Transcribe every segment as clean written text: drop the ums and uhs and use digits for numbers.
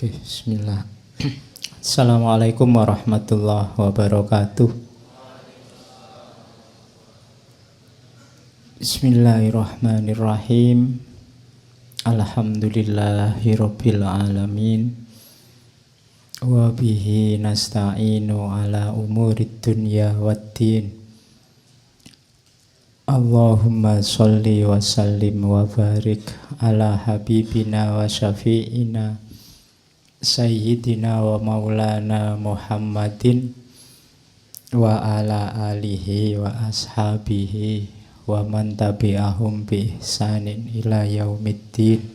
Oke, bismillah. Assalamualaikum warahmatullahi wabarakatuh. Bismillahirrahmanirrahim. Alhamdulillahirabbil alamin. Wa bihi nasta'inu ala umurid dunya waddin. Allahumma sholli wa sallim wa barik ala habibina wa syafi'ina Sayyidina wa maulana Muhammadin wa ala alihi wa ashabihi wa man tabi'ahum bi ihsanin ila yaumiddin.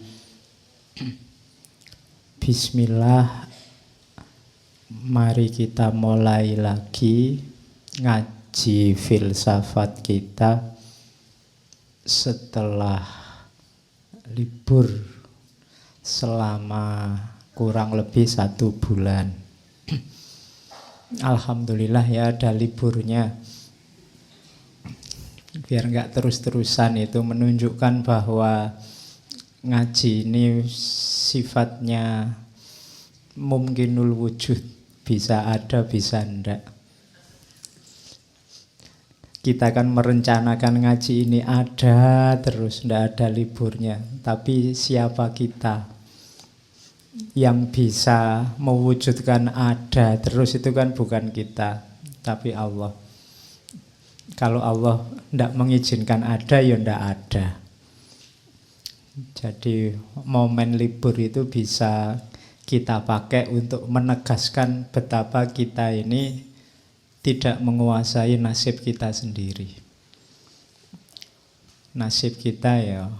Bismillah. Mari kita mulai lagi ngaji filsafat kita setelah libur selama kurang lebih 1 bulan. Alhamdulillah ya ada liburnya. Biar nggak terus-terusan, itu menunjukkan bahwa ngaji ini sifatnya mungkinul wujud, bisa ada bisa enggak. Kita kan merencanakan ngaji ini ada terus, enggak ada liburnya. Tapi siapa kita yang bisa mewujudkan ada terus? Itu kan bukan kita, tapi Allah. Kalau Allah enggak mengizinkan ada, ya enggak ada. Jadi momen libur itu bisa kita pakai untuk menegaskan betapa kita ini tidak menguasai nasib kita sendiri. Nasib kita ya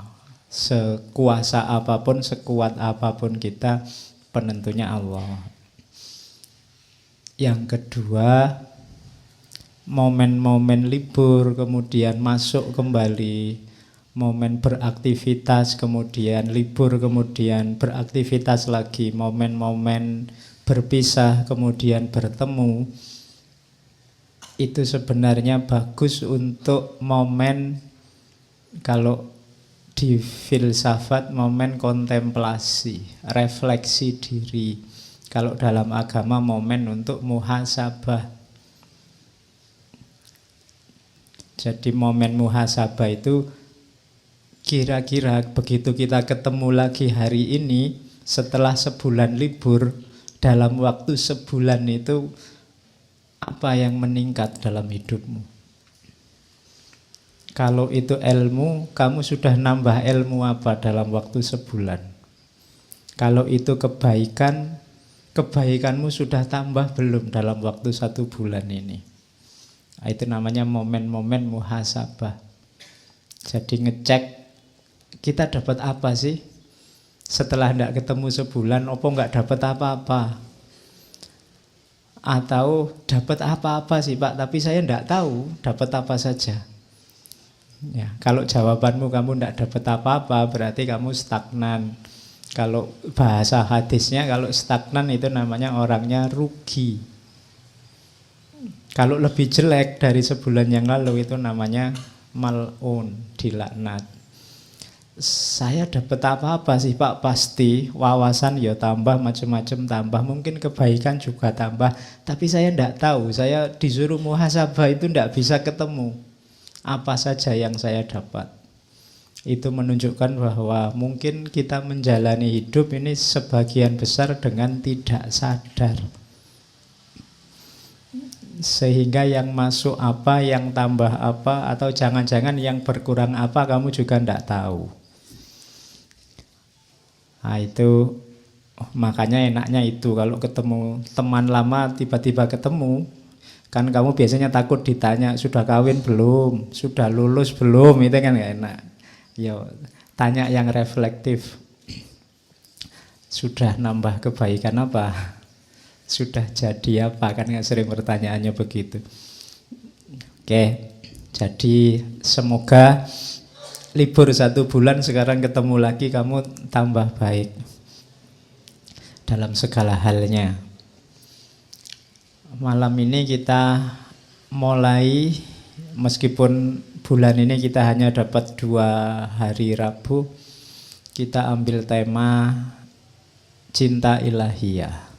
sekuasa apapun, sekuat apapun kita, penentunya Allah. Yang kedua, momen-momen libur kemudian masuk kembali, momen beraktivitas kemudian libur kemudian beraktivitas lagi, momen-momen berpisah kemudian bertemu, itu sebenarnya bagus untuk momen, kalau di filsafat, momen kontemplasi, refleksi diri. Kalau dalam agama, momen untuk muhasabah. Jadi momen muhasabah itu kira-kira begitu kita ketemu lagi hari ini setelah sebulan libur, dalam waktu sebulan itu apa yang meningkat dalam hidupmu? Kalau itu ilmu, kamu sudah nambah ilmu apa dalam waktu sebulan? Kalau itu kebaikan, kebaikanmu sudah tambah belum dalam waktu 1 bulan ini? Itu namanya momen-momen muhasabah. Jadi ngecek, kita dapat apa sih? Setelah tidak ketemu sebulan, opo nggak dapat apa-apa? Atau dapat apa-apa sih Pak, tapi saya tidak tahu dapat apa saja. Ya, kalau jawabanmu kamu tidak dapat apa-apa, berarti kamu stagnan. Kalau bahasa hadisnya, kalau stagnan itu namanya orangnya rugi. Kalau lebih jelek dari sebulan yang lalu, itu namanya mal'un, dilaknat. Saya dapat apa-apa sih Pak? Pasti wawasan ya tambah, macam-macam tambah, mungkin kebaikan juga tambah, tapi saya tidak tahu. Saya disuruh muhasabah itu tidak bisa ketemu apa saja yang saya dapat. Itu menunjukkan bahwa mungkin kita menjalani hidup ini sebagian besar dengan tidak sadar. Sehingga yang masuk apa, yang tambah apa, atau jangan-jangan yang berkurang apa, kamu juga tidak tahu. Nah itu, makanya enaknya itu kalau ketemu teman lama, tiba-tiba ketemu, kan kamu biasanya takut ditanya, sudah kawin belum, sudah lulus belum, itu kan gak enak. Yo, tanya yang reflektif. Sudah nambah kebaikan apa? Sudah jadi apa? Kan gak sering pertanyaannya begitu. Oke, jadi semoga libur 1 bulan sekarang ketemu lagi, kamu tambah baik dalam segala halnya. Malam ini kita mulai, meskipun bulan ini kita hanya dapat 2 hari Rabu, kita ambil tema cinta ilahiyah,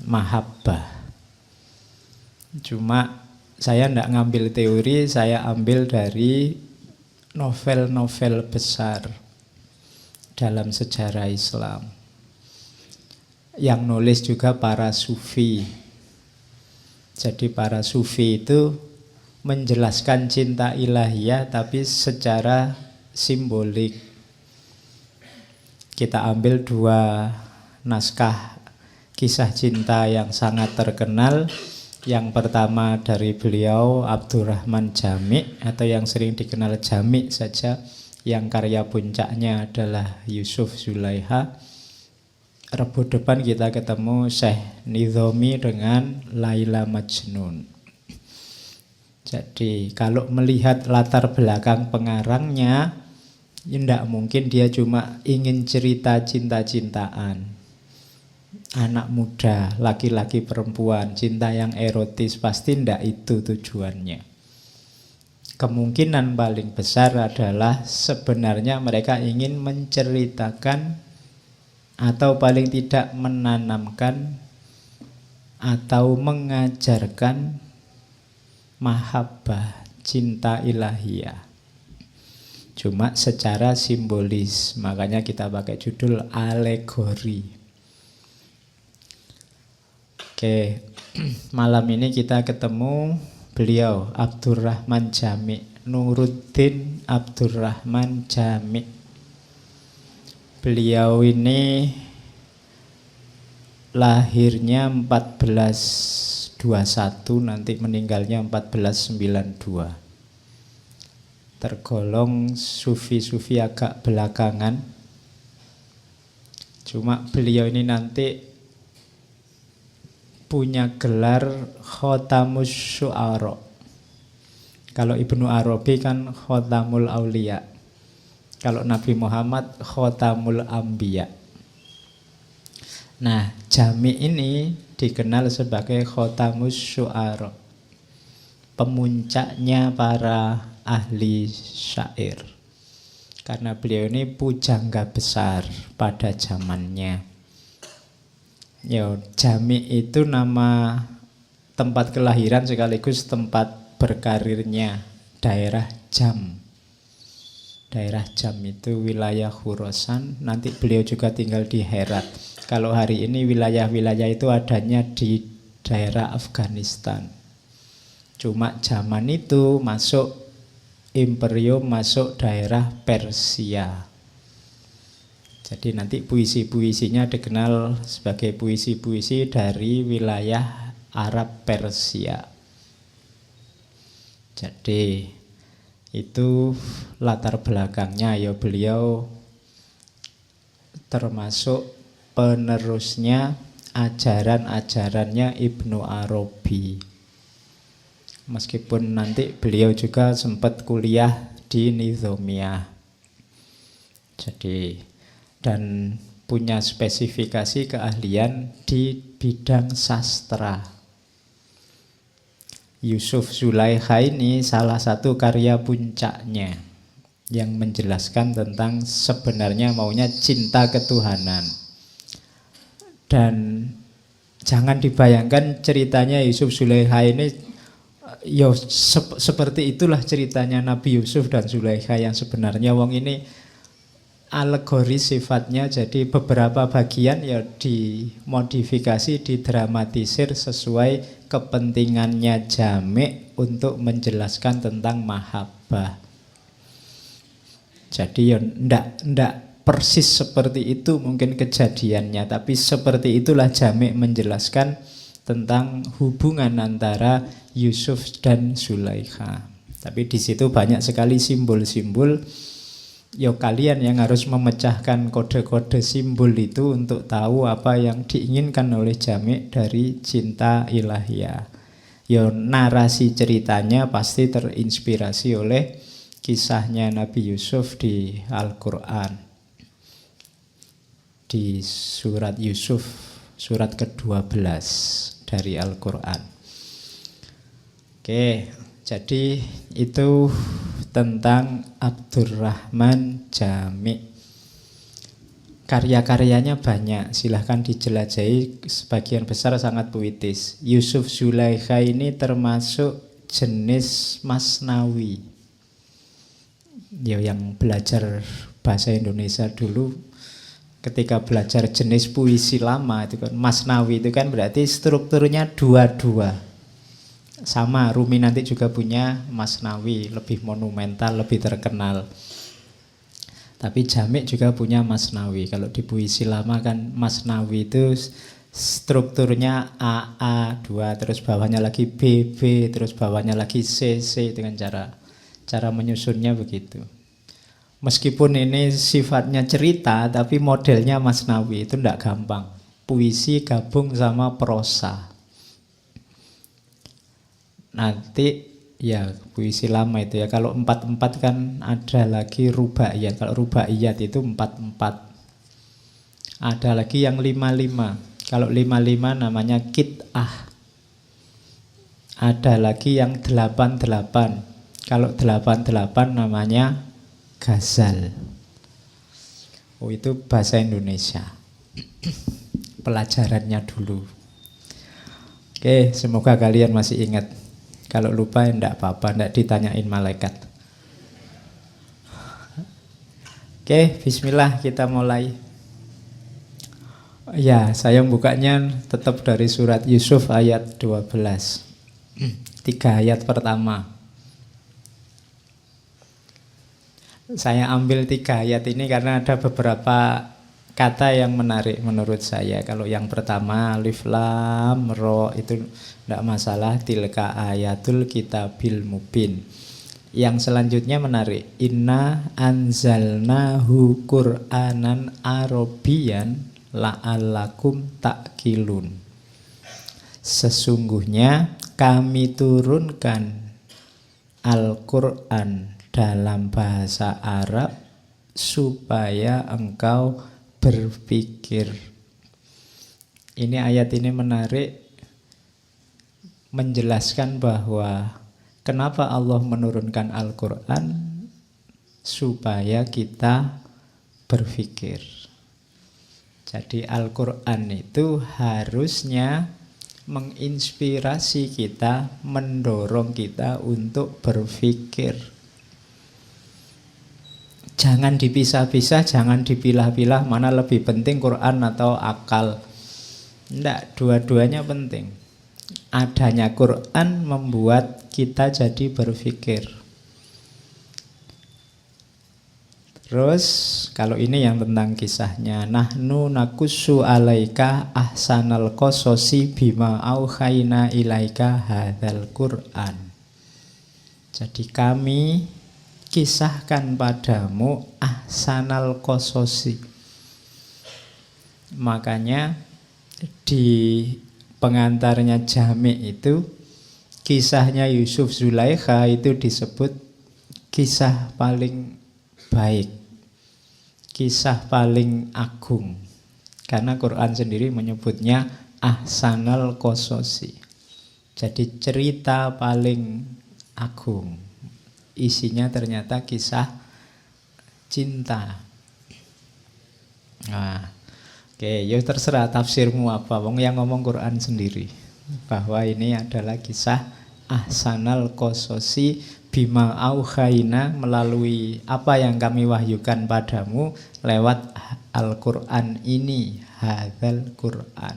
mahabbah. Cuma saya tidak ngambil teori, saya ambil dari novel-novel besar dalam sejarah Islam. Yang nulis juga para sufi. Jadi para sufi itu menjelaskan cinta ilahiyah tapi secara simbolik. Kita ambil dua naskah kisah cinta yang sangat terkenal. Yang pertama dari beliau Abdurrahman Jami, atau yang sering dikenal Jami saja, yang karya puncaknya adalah Yusuf Zulaikha. Rebu depan kita ketemu Syekh Nidhomi dengan Laila Majnun. Jadi kalau melihat latar belakang pengarangnya, tidak mungkin dia cuma ingin cerita cinta-cintaan. Anak muda, laki-laki perempuan, cinta yang erotis, pasti tidak itu tujuannya. Kemungkinan paling besar adalah sebenarnya mereka ingin menceritakan atau paling tidak menanamkan atau mengajarkan mahabbah, cinta ilahiyah. Cuma secara simbolis, makanya kita pakai judul alegori. Oke, malam ini kita ketemu beliau Abdurrahman Jami, Nuruddin Abdurrahman Jami. Beliau ini lahirnya 1421, nanti meninggalnya 1492. Tergolong sufi-sufi agak belakangan. Cuma beliau ini nanti punya gelar Khotamus Syu'ara. Kalau Ibnu Arabi kan Khotamul Auliya. Kalau Nabi Muhammad Khotamul Ambiya. Nah, Jami ini dikenal sebagai Khotamus Syu'ara, pemuncaknya para ahli syair. Karena beliau ini pujangga besar pada zamannya. Jami itu nama tempat kelahiran sekaligus tempat berkarirnya, daerah Jam. Daerah Jam itu wilayah Khurasan, nanti beliau juga tinggal di Herat. Kalau hari ini wilayah-wilayah itu adanya di daerah Afghanistan. Cuma zaman itu masuk imperium, masuk daerah Persia. Jadi nanti puisi-puisinya dikenal sebagai puisi-puisi dari wilayah Arab Persia. Jadi itu latar belakangnya. Ya, beliau termasuk penerusnya ajaran-ajarannya Ibnu Arabi. Meskipun nanti beliau juga sempat kuliah di Nizamiyah. Jadi dan punya spesifikasi keahlian di bidang sastra. Yusuf Zulaikha ini salah satu karya puncaknya yang menjelaskan tentang sebenarnya maunya cinta ketuhanan. Dan jangan dibayangkan ceritanya Yusuf Zulaikha ini seperti itulah ceritanya Nabi Yusuf dan Zulaikha yang sebenarnya. Wong ini alegori sifatnya, jadi beberapa bagian ya dimodifikasi, didramatisir sesuai kepentingannya Jami untuk menjelaskan tentang mahabbah. Jadi ya ndak persis seperti itu mungkin kejadiannya, tapi seperti itulah Jami menjelaskan tentang hubungan antara Yusuf dan Zulaikha. Tapi di situ banyak sekali simbol-simbol. Ya kalian yang harus memecahkan kode-kode simbol itu untuk tahu apa yang diinginkan oleh Jami dari cinta ilahiyah. Ya narasi ceritanya pasti terinspirasi oleh kisahnya Nabi Yusuf di Al-Quran. Di surat Yusuf, surat ke-12 dari Al-Quran. Oke, jadi itu tentang Abdurrahman Jami. karya-karyanya banyak, silahkan dijelajahi, sebagian besar sangat puitis. Yusuf Zulaikha ini termasuk jenis masnawi. Ya, yang belajar bahasa Indonesia dulu ketika belajar jenis puisi lama itu kan masnawi itu kan berarti strukturnya dua-dua. Sama Rumi nanti juga punya masnawi, lebih monumental, lebih terkenal. Tapi Jamik juga punya masnawi. Kalau di puisi lama kan masnawi itu strukturnya A2, terus bawahnya lagi BB, terus bawahnya lagi CC, dengan cara menyusunnya begitu. Meskipun ini sifatnya cerita, tapi modelnya masnawi itu tidak gampang. Puisi gabung sama prosa. Nanti ya puisi lama itu ya, kalau 4-4 kan ada lagi rubaiyat. Kalau rubaiyat itu 4-4. Ada lagi yang 5-5. Kalau 5-5 namanya kit'ah. Ada lagi yang 8-8. Kalau 8-8 namanya ghazal. Oh, itu bahasa Indonesia. Pelajarannya dulu. Oke, semoga kalian masih ingat. Kalau lupa ya enggak apa-apa, enggak ditanyain malaikat. Oke, bismillah kita mulai. Ya, saya bukanya tetap dari surat Yusuf ayat 12. 3 ayat pertama. Saya ambil 3 ayat ini karena ada beberapa kata yang menarik menurut saya. Kalau yang pertama alif lam ro itu tidak masalah, tilka ayatul kitabil mubin. Yang selanjutnya menarik, inna anzalnahu qur'anan arabiyyan la'allakum ta'qilun. Sesungguhnya kami turunkan Al-Qur'an dalam bahasa Arab supaya engkau berpikir. Ini ayat ini menarik, menjelaskan bahwa kenapa Allah menurunkan Al-Quran, supaya kita berpikir. Jadi Al-Quran itu harusnya menginspirasi kita, mendorong kita untuk berpikir. Jangan dipisah-pisah, jangan dipilah-pilah mana lebih penting Quran atau akal. Tidak, dua-duanya penting. Adanya Quran membuat kita jadi berpikir. Terus kalau ini yang tentang kisahnya, nahnu nakussu alaika ahsanal qososi bima auhayna ilaika hadzal Qur'an. Jadi kami kisahkan padamu ahsanal qososi. Makanya di pengantarnya Jamik itu kisahnya Yusuf Zulaikha itu disebut kisah paling baik, kisah paling agung, karena Quran sendiri menyebutnya ahsanal qososi. Jadi cerita paling agung, isinya ternyata kisah cinta. Nah, oke, ya terserah tafsirmu apa. Wong yang ngomong Quran sendiri bahwa ini adalah kisah ahsanal qososi bima auhayna, melalui apa yang kami wahyukan padamu lewat Al-Quran ini, hadzal Quran.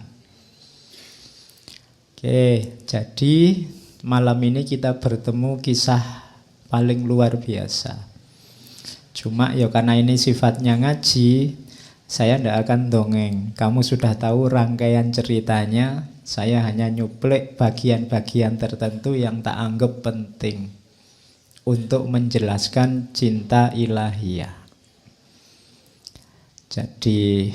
Oke, jadi malam ini kita bertemu kisah paling luar biasa. Cuma ya karena ini sifatnya ngaji, saya tidak akan dongeng. Kamu sudah tahu rangkaian ceritanya. Saya hanya nyuplek bagian-bagian tertentu yang tak anggap penting untuk menjelaskan cinta ilahiyah. Jadi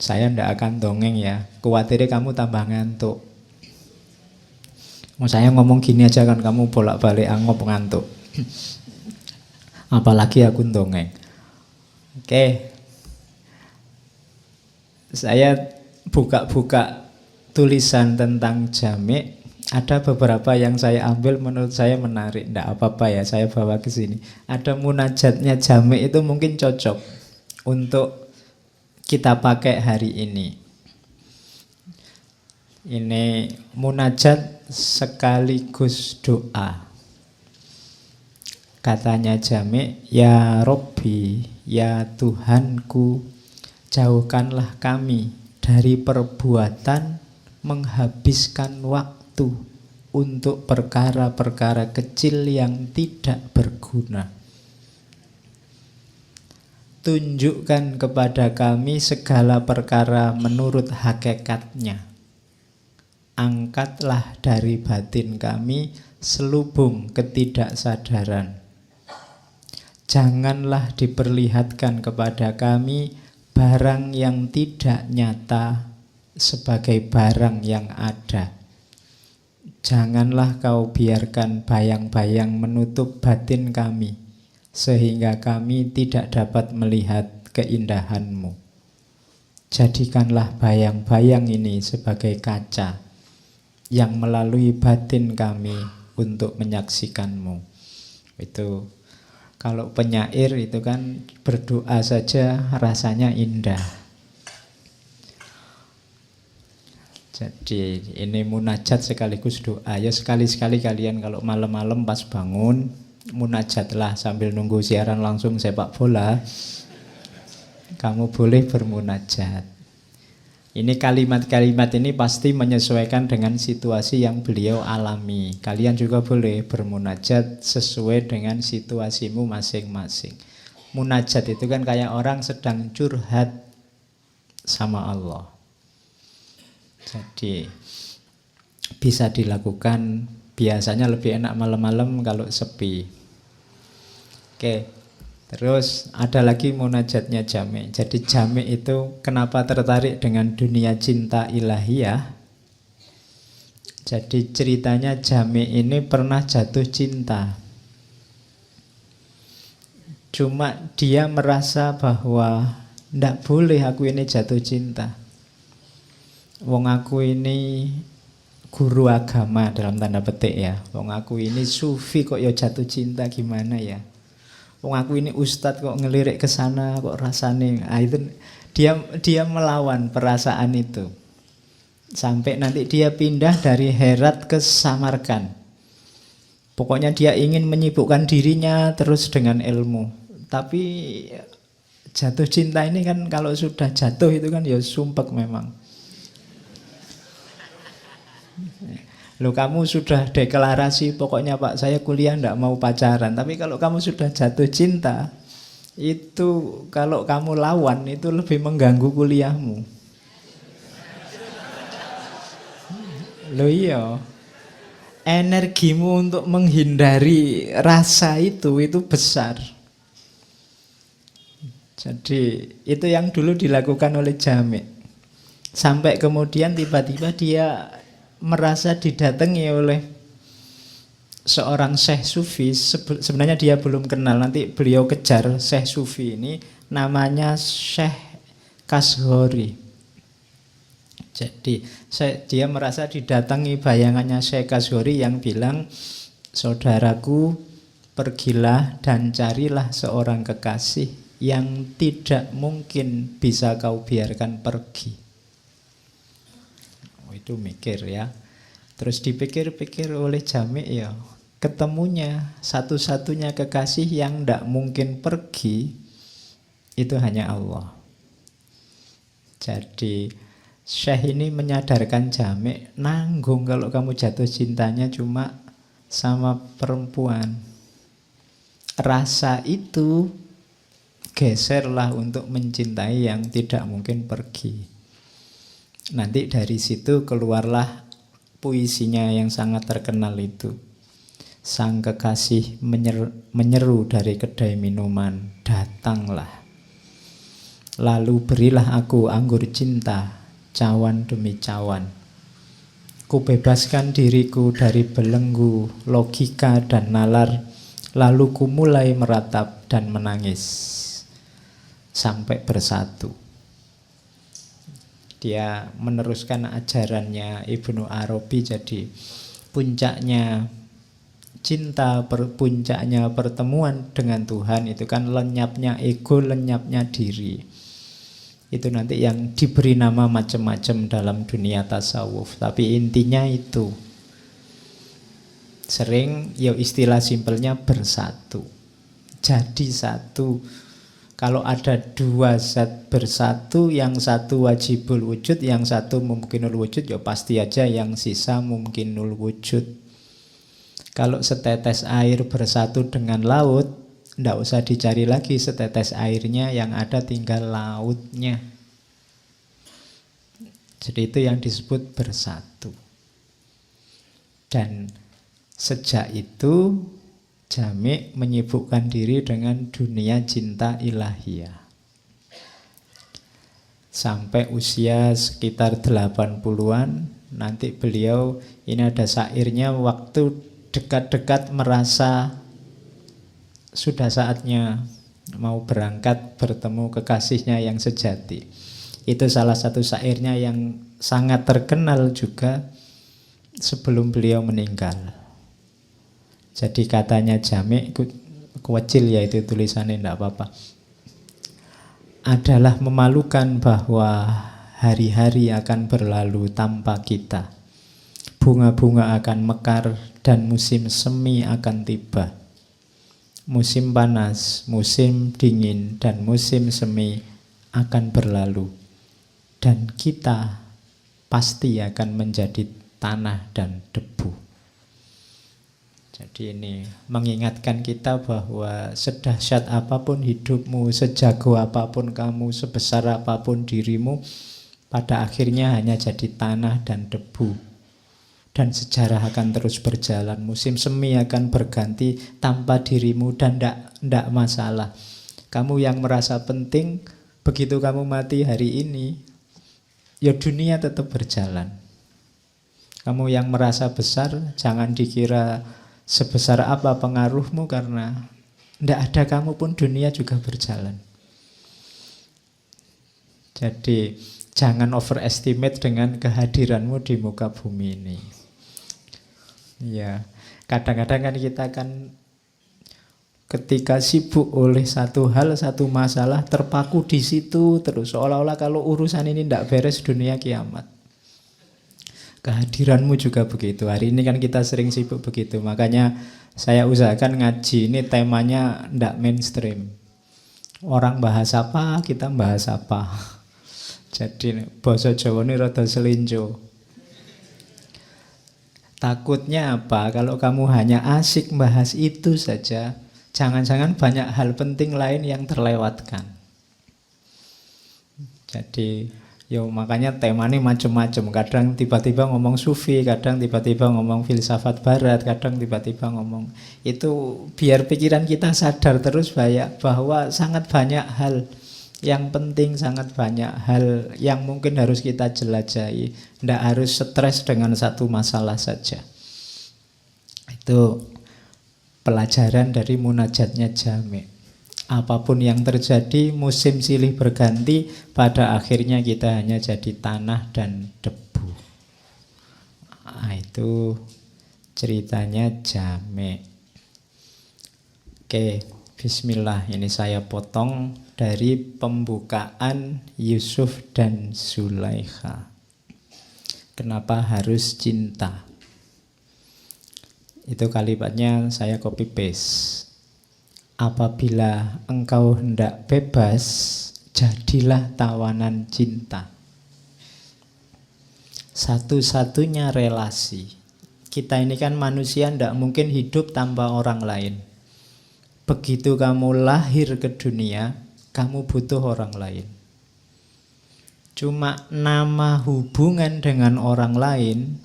saya tidak akan dongeng ya. Khawatirnya kamu tambah ngantuk. Saya ngomong gini aja kan kamu bolak-balik angop ngantuk. Apalagi aku dongeng. Oke. Saya buka-buka tulisan tentang Jamik. Ada beberapa yang saya ambil menurut saya menarik. Tidak apa-apa ya, saya bawa ke sini. Ada munajatnya Jamik itu mungkin cocok untuk kita pakai hari ini. Ini munajat sekaligus doa. Katanya Jami', ya Robbi, ya Tuhanku, jauhkanlah kami dari perbuatan menghabiskan waktu untuk perkara-perkara kecil yang tidak berguna. Tunjukkan kepada kami segala perkara menurut hakikatnya. Angkatlah dari batin kami selubung ketidaksadaran. Janganlah diperlihatkan kepada kami barang yang tidak nyata sebagai barang yang ada. Janganlah kau biarkan bayang-bayang menutup batin kami, sehingga kami tidak dapat melihat keindahan-Mu. Jadikanlah bayang-bayang ini sebagai kaca yang melalui batin kami untuk menyaksikan-Mu. Itu kalau penyair itu kan berdoa saja rasanya indah. Jadi ini munajat sekaligus doa. Ya sekali-sekali kalian kalau malam-malam pas bangun munajatlah sambil nunggu siaran langsung sepak bola. Kamu boleh bermunajat. Ini kalimat-kalimat ini pasti menyesuaikan dengan situasi yang beliau alami. Kalian juga boleh bermunajat sesuai dengan situasimu masing-masing. Munajat itu kan kayak orang sedang curhat sama Allah. Jadi bisa dilakukan, biasanya lebih enak malam-malam kalau sepi. Oke. Terus ada lagi munajatnya Jami'. Jadi Jami' itu kenapa tertarik dengan dunia cinta ilahiyah? Jadi ceritanya Jami' ini pernah jatuh cinta. Cuma dia merasa bahwa ndak boleh aku ini jatuh cinta. Wong aku ini guru agama dalam tanda petik ya. Wong aku ini sufi kok ya jatuh cinta gimana ya? Wong aku ini ustadz kok ngelirik ke sana kok rasane. Itu dia melawan perasaan itu. Sampai nanti dia pindah dari Herat ke Samarkand. Pokoknya dia ingin menyibukkan dirinya terus dengan ilmu. Tapi jatuh cinta ini kan kalau sudah jatuh itu kan ya sumpek memang. Loh kamu sudah deklarasi pokoknya Pak saya kuliah enggak mau pacaran. Tapi kalau kamu sudah jatuh cinta, itu kalau kamu lawan itu lebih mengganggu kuliahmu. Loh iya, energimu untuk menghindari rasa itu besar. Jadi itu yang dulu dilakukan oleh Jami'. Sampai kemudian tiba-tiba dia merasa didatangi oleh seorang syekh sufi. Sebenarnya dia belum kenal, nanti beliau kejar syekh sufi ini, namanya Syekh Kashgori. Jadi dia merasa didatangi bayangannya Syekh Kashgori yang bilang, saudaraku pergilah dan carilah seorang kekasih yang tidak mungkin bisa kau biarkan pergi. Itu mikir ya. Terus dipikir-pikir oleh Jami' ya, ketemunya satu-satunya kekasih yang tidak mungkin pergi itu hanya Allah. Jadi Syekh ini menyadarkan Jami', nanggung kalau kamu jatuh cintanya cuma sama perempuan. Rasa itu geserlah untuk mencintai yang tidak mungkin pergi. Nanti dari situ keluarlah puisinya yang sangat terkenal itu. Sang kekasih menyeru dari kedai minuman, datanglah. Lalu berilah aku anggur cinta, cawan demi cawan. Ku bebaskan diriku dari belenggu, logika dan nalar. Lalu ku mulai meratap dan menangis sampai bersatu. Dia meneruskan ajarannya Ibnu Arabi. Jadi puncaknya cinta, puncaknya pertemuan dengan Tuhan itu kan lenyapnya ego, lenyapnya diri. Itu nanti yang diberi nama macam-macam dalam dunia tasawuf. Tapi intinya itu. Sering ya istilah simpelnya bersatu. Jadi satu. Kalau ada dua zat bersatu, yang satu wajibul wujud, yang satu mungkinul wujud, ya pasti aja yang sisa mungkinul wujud. Kalau setetes air bersatu dengan laut, ndak usah dicari lagi setetes airnya, yang ada tinggal lautnya. Jadi itu yang disebut bersatu. Dan sejak itu Jami' menyibukkan diri dengan dunia cinta ilahiyah. Sampai usia sekitar 80-an, nanti beliau, ini ada syairnya, waktu dekat-dekat merasa sudah saatnya mau berangkat bertemu kekasihnya yang sejati. Itu salah satu syairnya yang sangat terkenal juga sebelum beliau meninggal. Jadi katanya Jami', kecil ya itu tulisannya, tidak apa-apa. Adalah memalukan bahwa hari-hari akan berlalu tanpa kita. Bunga-bunga akan mekar dan musim semi akan tiba. Musim panas, musim dingin, dan musim semi akan berlalu. Dan kita pasti akan menjadi tanah dan debu. Jadi ini mengingatkan kita bahwa sedahsyat apapun hidupmu, sejago apapun kamu, sebesar apapun dirimu, pada akhirnya hanya jadi tanah dan debu. Dan sejarah akan terus berjalan. Musim semi akan berganti tanpa dirimu dan tidak masalah. Kamu yang merasa penting, begitu kamu mati hari ini, ya dunia tetap berjalan. Kamu yang merasa besar, jangan dikira sebesar apa pengaruhmu, karena tidak ada kamu pun dunia juga berjalan. Jadi jangan overestimate dengan kehadiranmu di muka bumi ini. Ya, kadang-kadang kan kita kan ketika sibuk oleh satu hal, satu masalah, terpaku di situ terus, seolah-olah kalau urusan ini tidak beres dunia kiamat. Kehadiranmu juga begitu. Hari ini kan kita sering sibuk begitu. Makanya saya usahakan ngaji ini temanya tidak mainstream. Orang bahas apa, kita bahas apa. Jadi basa Jawa ini rada selinjo. Takutnya apa? Kalau kamu hanya asik bahas itu saja, jangan-jangan banyak hal penting lain yang terlewatkan. Jadi makanya temanya macam-macam. Kadang tiba-tiba ngomong sufi, kadang tiba-tiba ngomong filsafat barat, kadang tiba-tiba ngomong itu, biar pikiran kita sadar terus bahwa sangat banyak hal yang penting, sangat banyak hal yang mungkin harus kita jelajahi. Tidak harus stres dengan satu masalah saja. Itu pelajaran dari munajatnya Jami'. Apapun yang terjadi, musim silih berganti, pada akhirnya kita hanya jadi tanah dan debu. Itu ceritanya Jami'. Oke, bismillah. Ini saya potong dari pembukaan Yusuf dan Zulaikha. Kenapa harus cinta? Itu kalimatnya saya copy paste. Apabila engkau hendak bebas, jadilah tawanan cinta. Satu-satunya relasi. Kita ini kan manusia, tidak mungkin hidup tanpa orang lain. Begitu kamu lahir ke dunia, kamu butuh orang lain. Cuma nama hubungan dengan orang lain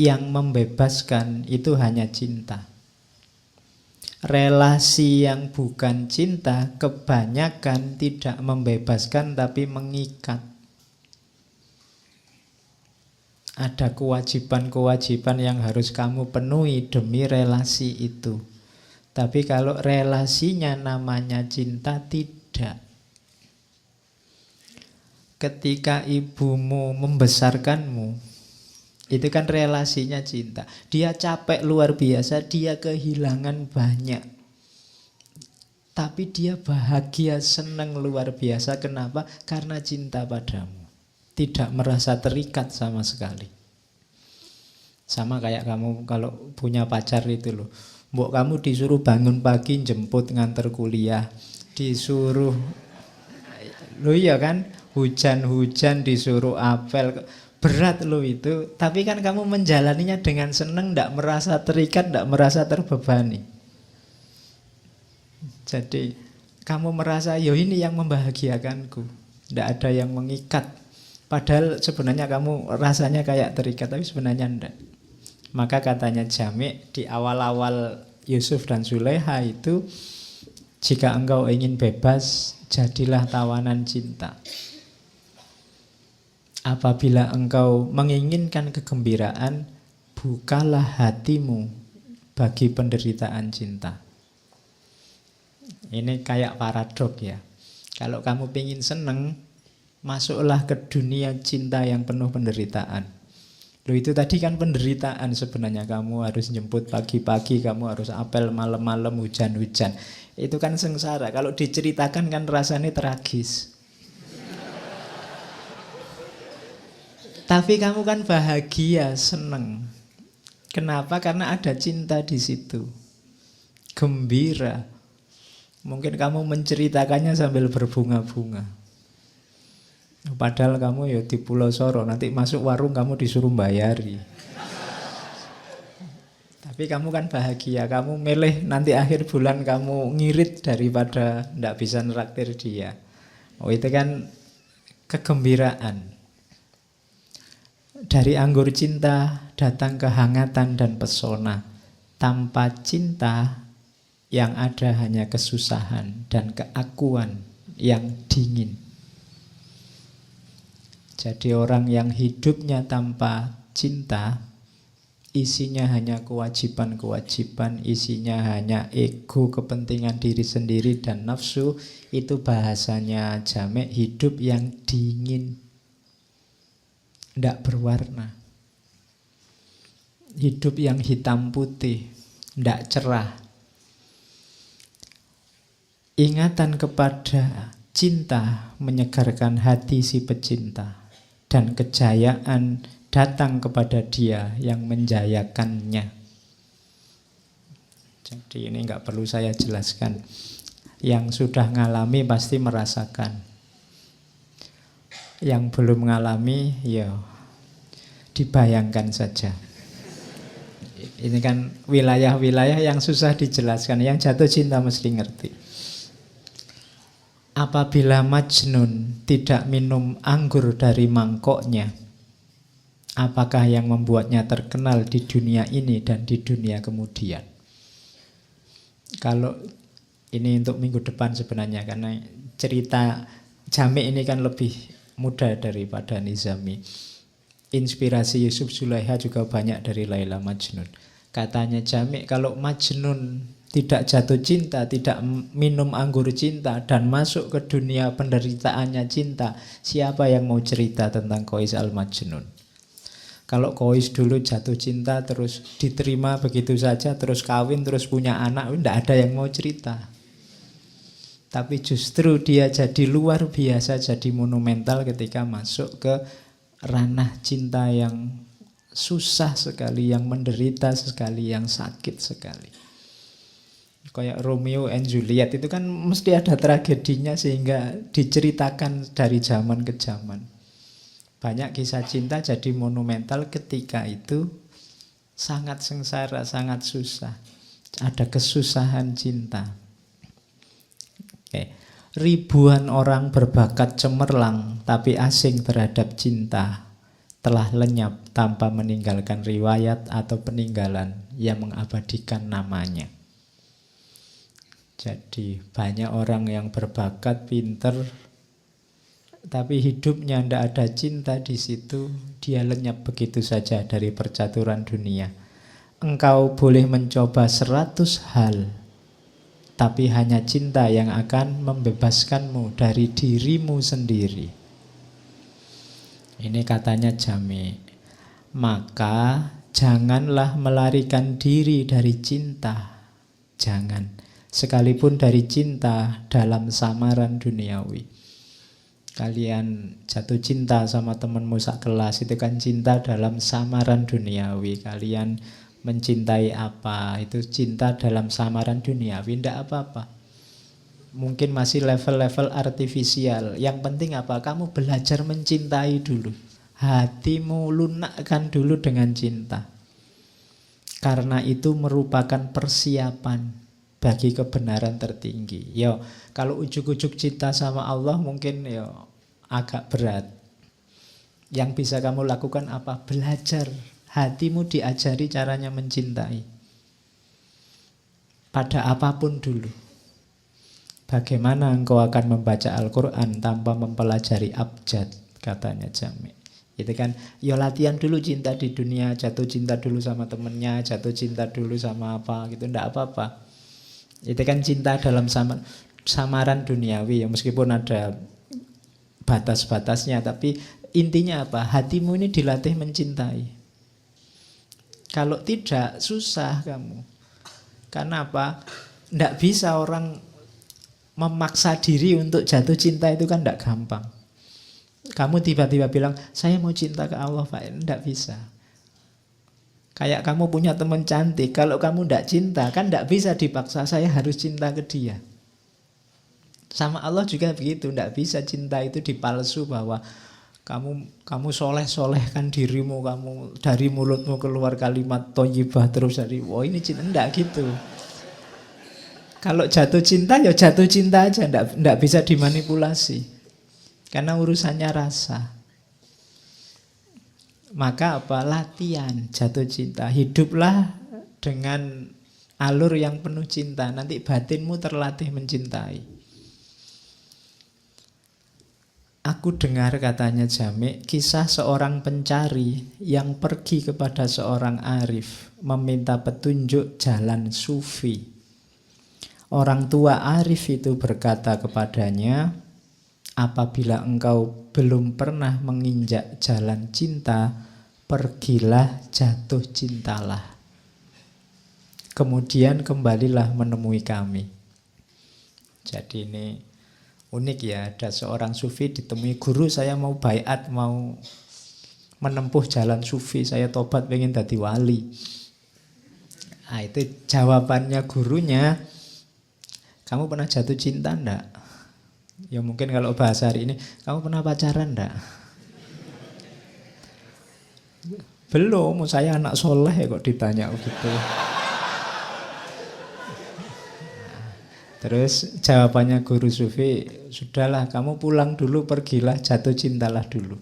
yang membebaskan itu hanya cinta. Relasi yang bukan cinta kebanyakan tidak membebaskan tapi mengikat. Ada kewajiban-kewajiban yang harus kamu penuhi demi relasi itu. Tapi kalau relasinya namanya cinta, tidak. Ketika ibumu membesarkanmu, itu kan relasinya cinta. Dia capek luar biasa, dia kehilangan banyak. tapi dia bahagia, senang luar biasa. Kenapa? Karena cinta padamu. Tidak merasa terikat sama sekali. Sama kayak kamu kalau punya pacar itu loh. Mbok kamu disuruh bangun pagi, jemput, nganter kuliah, disuruh, lo iya kan, hujan-hujan disuruh apel, berat lo itu. Tapi kan kamu menjalaninya dengan senang, tidak merasa terikat, tidak merasa terbebani. Jadi kamu merasa, yo ini yang membahagiakanku, tidak ada yang mengikat. Padahal sebenarnya kamu rasanya kayak terikat, tapi sebenarnya tidak. Maka katanya Jami' di awal-awal Yusuf dan Zulaiha itu, jika engkau ingin bebas, jadilah tawanan cinta. Apabila engkau menginginkan kegembiraan, bukalah hatimu bagi penderitaan cinta. Ini kayak paradok ya. Kalau kamu pengen seneng, masuklah ke dunia cinta yang penuh penderitaan. Loh itu tadi kan penderitaan sebenarnya. Kamu harus jemput pagi-pagi, kamu harus apel malam-malam, hujan-hujan. Itu kan sengsara. Kalau diceritakan kan rasanya tragis. Tapi kamu kan bahagia, seneng. Kenapa? Karena ada cinta di situ. Gembira. Mungkin kamu menceritakannya sambil berbunga-bunga. Padahal kamu ya di Pulau Soro, nanti masuk warung kamu disuruh bayari. Tapi kamu kan bahagia, kamu milih nanti akhir bulan kamu ngirit daripada tidak bisa neraktir dia. Oh itu kan kegembiraan. Dari anggur cinta datang kehangatan dan pesona. Tanpa cinta yang ada hanya kesusahan dan keakuan yang dingin. Jadi orang yang hidupnya tanpa cinta, isinya hanya kewajiban-kewajiban, isinya hanya ego, kepentingan diri sendiri dan nafsu. Itu bahasanya Jami', hidup yang dingin, tidak berwarna. Hidup yang hitam putih, tidak cerah. Ingatan kepada cinta menyegarkan hati si pecinta, dan kejayaan datang kepada dia yang menjayakannya. Jadi ini nggak perlu saya jelaskan. Yang sudah ngalami pasti merasakan. Yang belum ngalami ya dibayangkan saja. Ini kan wilayah-wilayah yang susah dijelaskan. Yang jatuh cinta mesti ngerti. Apabila Majnun tidak minum anggur dari mangkoknya, apakah yang membuatnya terkenal di dunia ini dan di dunia kemudian? Kalau ini untuk minggu depan sebenarnya, karena cerita Jami' ini kan lebih muda daripada Nizami. Inspirasi Yusuf Zulaiha juga banyak dari Laila Majnun. Katanya Jami', kalau Majnun tidak jatuh cinta, tidak minum anggur cinta, dan masuk ke dunia penderitaannya cinta, siapa yang mau cerita tentang Qais al-Majnun? Kalau Qais dulu jatuh cinta, terus diterima begitu saja, terus kawin, terus punya anak, tidak ada yang mau cerita. Tapi justru dia jadi luar biasa, jadi monumental ketika masuk ke ranah cinta yang susah sekali, yang menderita sekali, yang sakit sekali. Kayak Romeo and Juliet itu kan mesti ada tragedinya sehingga diceritakan dari zaman ke zaman. Banyak kisah cinta jadi monumental ketika itu sangat sengsara, sangat susah. Ada kesusahan cinta. Ribuan orang berbakat cemerlang tapi asing terhadap cinta telah lenyap tanpa meninggalkan riwayat atau peninggalan yang mengabadikan namanya. Jadi banyak orang yang berbakat, pinter, tapi hidupnya tidak ada cinta di situ, dia lenyap begitu saja dari percaturan dunia. Engkau boleh mencoba 100 hal, tapi hanya cinta yang akan membebaskanmu dari dirimu sendiri. Ini katanya Jami'. Maka janganlah melarikan diri dari cinta. Jangan. sekalipun dari cinta dalam samaran duniawi. Kalian jatuh cinta sama temanmu sak kelas, itu kan cinta dalam samaran duniawi. Kalian mencintai apa, itu cinta dalam samaran duniawi, tidak apa-apa. Mungkin masih level-level artifisial. Yang penting apa? Kamu belajar mencintai dulu. Hatimu lunakkan dulu dengan cinta. Karena itu merupakan persiapan bagi kebenaran tertinggi. Yo, kalau ujuk-ujuk cinta sama Allah mungkin yo agak berat. Yang bisa kamu lakukan apa? Belajar. Hatimu diajari caranya mencintai. Pada apapun dulu. Bagaimana engkau akan membaca Al-Quran tanpa mempelajari abjad, katanya Jami. Itu kan, ya latihan dulu cinta di dunia, jatuh cinta dulu sama temennya, jatuh cinta dulu sama apa gitu, ndak apa-apa. Itu kan cinta dalam samaran duniawi, ya meskipun ada batas-batasnya, tapi intinya apa? Hatimu ini dilatih mencintai. Kalau tidak, susah kamu. Karena apa? Ndak bisa orang memaksa diri untuk jatuh cinta, itu kan tidak gampang. Kamu tiba-tiba bilang, saya mau cinta ke Allah, Pak. Tidak bisa. Kayak kamu punya teman cantik, kalau kamu tidak cinta, kan tidak bisa dipaksa, saya harus cinta ke dia. Sama Allah juga begitu, tidak bisa cinta itu dipalsu bahwa kamu soleh-solehkan dirimu, kamu dari mulutmu keluar kalimat thayyibah terus dari, wah ini cinta, tidak gitu. Kalau jatuh cinta, ya jatuh cinta aja, ndak bisa dimanipulasi. Karena urusannya rasa. Maka apa? Latihan jatuh cinta. Hiduplah dengan alur yang penuh cinta. Nanti batinmu terlatih mencintai. Aku dengar, katanya Jami, kisah seorang pencari yang pergi kepada seorang arif, meminta petunjuk jalan sufi. Orang tua arif itu berkata kepadanya, apabila engkau belum pernah menginjak jalan cinta, pergilah jatuh cintalah. Kemudian kembalilah menemui kami. Jadi ini unik ya, ada seorang sufi ditemui guru, saya mau baiat, mau menempuh jalan sufi, saya tobat pengen jadi wali. Nah, itu jawabannya gurunya, kamu pernah jatuh cinta enggak? Ya mungkin kalau bahasa hari ini, kamu pernah pacaran enggak? Belum, saya anak soleh kok ditanya begitu. Terus jawabannya guru sufi, sudahlah kamu pulang dulu, pergilah jatuh cintalah dulu.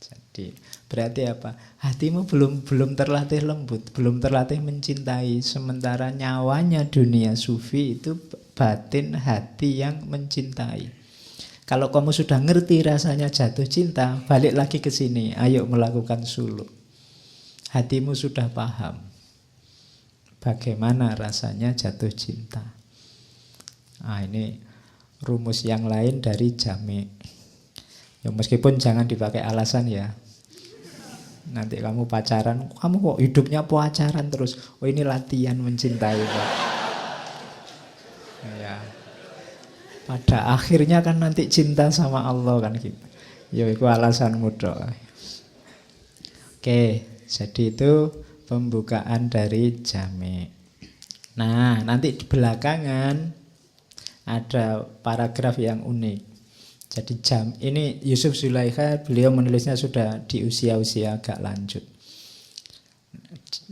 Jadi berarti apa? Hatimu belum terlatih lembut, belum terlatih mencintai. Sementara nyawanya dunia sufi itu batin hati yang mencintai. Kalau kamu sudah ngerti rasanya jatuh cinta, balik lagi ke sini, ayo melakukan suluk. Hatimu sudah paham bagaimana rasanya jatuh cinta. Nah, ini rumus yang lain dari Jami. Ya meskipun jangan dipakai alasan ya. Nanti kamu pacaran, kamu kok hidupnya pacaran terus. Oh ini latihan mencintai, Pak. Ya. Pada akhirnya kan nanti cinta sama Allah kan gitu. Ya itu alasan mudah. Oke, jadi itu pembukaan dari Jami. Nah, nanti di belakangan ada paragraf yang unik. Jadi ini Yusuf Zulaikha, beliau menulisnya sudah di usia-usia agak lanjut.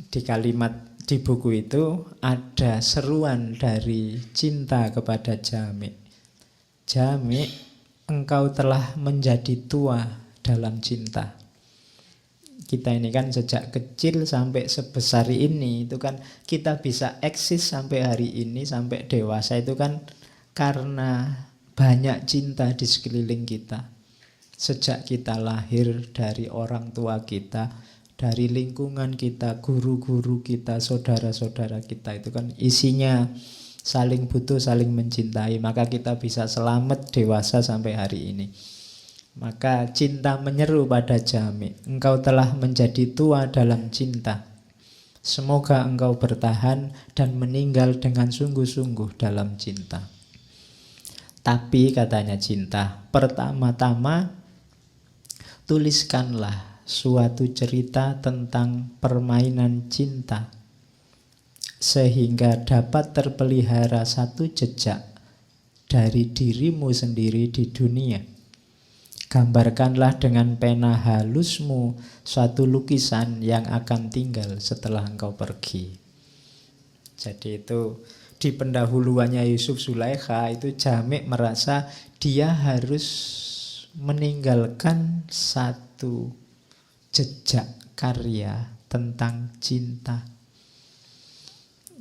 Di kalimat di buku itu ada seruan dari cinta kepada Jami. Jami, engkau telah menjadi tua dalam cinta. Kita ini kan sejak kecil sampai sebesar ini, itu kan kita bisa eksis sampai hari ini, sampai dewasa itu kan karena banyak cinta di sekeliling kita. Sejak kita lahir, dari orang tua kita, dari lingkungan kita, guru-guru kita, saudara-saudara kita, itu kan isinya saling butuh, saling mencintai. Maka kita bisa selamat dewasa sampai hari ini. Maka cinta menyeru pada Jami, engkau telah menjadi tua dalam cinta. Semoga engkau bertahan dan meninggal dengan sungguh-sungguh dalam cinta. Tapi katanya cinta, pertama-tama tuliskanlah suatu cerita tentang permainan cinta sehingga dapat terpelihara satu jejak dari dirimu sendiri di dunia. Gambarkanlah dengan pena halusmu suatu lukisan yang akan tinggal setelah engkau pergi. Jadi itu di pendahuluannya Yusuf Zulaikha itu Jamik merasa dia harus meninggalkan satu jejak karya tentang cinta.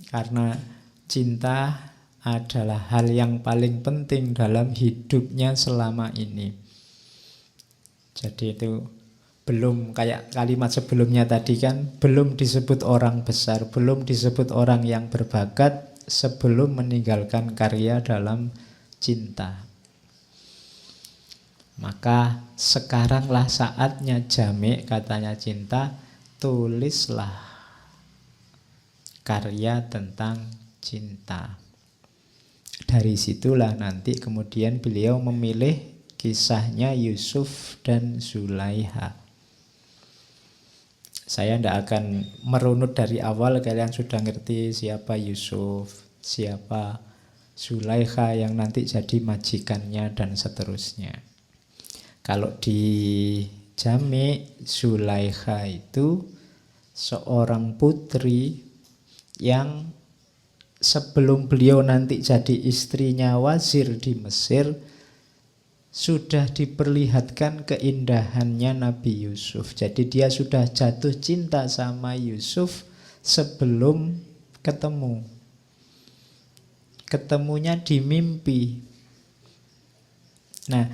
Karena cinta adalah hal yang paling penting dalam hidupnya selama ini. Jadi itu belum kayak kalimat sebelumnya tadi kan, belum disebut orang besar, belum disebut orang yang berbakat sebelum meninggalkan karya dalam cinta. Maka sekaranglah saatnya Jamik, katanya cinta, tulislah karya tentang cinta. Dari situlah nanti kemudian beliau memilih kisahnya Yusuf dan Zulaikha. Saya tidak akan merunut dari awal, kalian sudah ngerti siapa Yusuf, siapa Zulaikha yang nanti jadi majikannya dan seterusnya. Kalau di Jamik, Zulaikha itu seorang putri yang sebelum beliau nanti jadi istrinya wazir di Mesir, sudah diperlihatkan keindahannya Nabi Yusuf. Jadi dia sudah jatuh cinta sama Yusuf sebelum ketemu. Ketemunya di mimpi. Nah,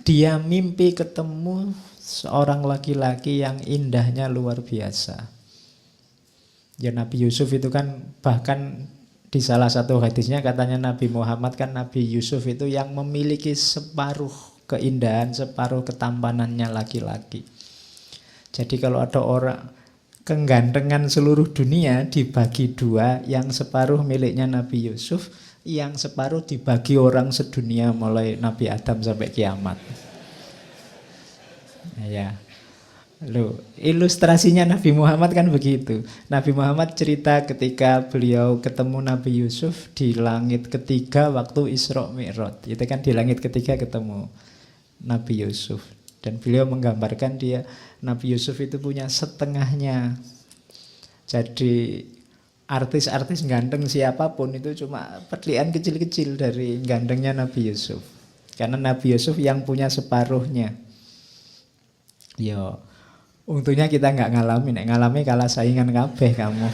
dia mimpi ketemu seorang laki-laki yang indahnya luar biasa. Ya Nabi Yusuf itu kan bahkan di salah satu hadisnya katanya Nabi Muhammad kan Nabi Yusuf itu yang memiliki separuh keindahan, separuh ketampanannya laki-laki. Jadi kalau ada orang kegantengan seluruh dunia dibagi dua, yang separuh miliknya Nabi Yusuf, yang separuh dibagi orang sedunia mulai Nabi Adam sampai kiamat. Ya. Loh, ilustrasinya Nabi Muhammad kan begitu. Nabi Muhammad cerita ketika beliau ketemu Nabi Yusuf di langit ketiga waktu Isra Mi'raj. Itu kan di langit ketiga ketemu Nabi Yusuf. Dan beliau menggambarkan dia, Nabi Yusuf itu punya setengahnya. Jadi artis-artis ganteng siapapun itu cuma petlian kecil-kecil dari gantengnya Nabi Yusuf. Karena Nabi Yusuf yang punya separuhnya. Yo, untungnya kita nggak ngalamin, ngalami kalah saingan kabeh kamu.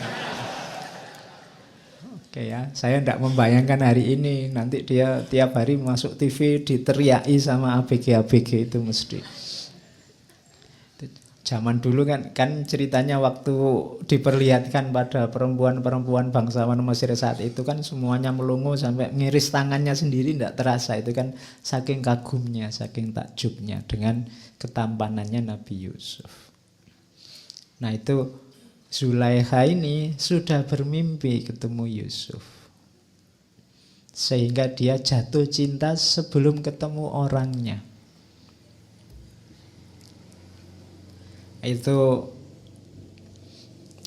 Oke ya, saya tidak membayangkan hari ini nanti dia tiap hari masuk TV diteriaki sama ABG itu mesti. Zaman dulu kan ceritanya waktu diperlihatkan pada perempuan-perempuan bangsawan Mesir saat itu kan semuanya melongo sampai ngiris tangannya sendiri tidak terasa. Itu kan saking kagumnya, saking takjubnya dengan ketampanannya Nabi Yusuf. Nah itu Zulaikha ini sudah bermimpi ketemu Yusuf. Sehingga dia jatuh cinta sebelum ketemu orangnya. Itu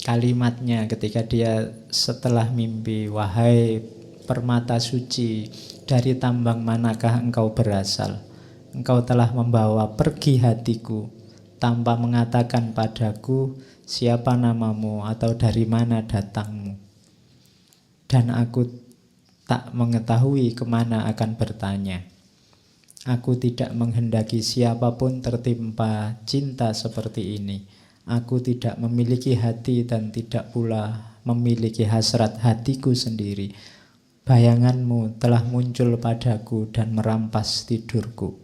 kalimatnya ketika dia setelah mimpi, wahai permata suci, dari tambang manakah engkau berasal? Engkau telah membawa pergi hatiku tanpa mengatakan padaku siapa namamu atau dari mana datangmu. Dan aku tak mengetahui kemana akan bertanya. Aku tidak menghendaki siapapun tertimpa cinta seperti ini. Aku tidak memiliki hati dan tidak pula memiliki hasrat hatiku sendiri. Bayanganmu telah muncul padaku dan merampas tidurku.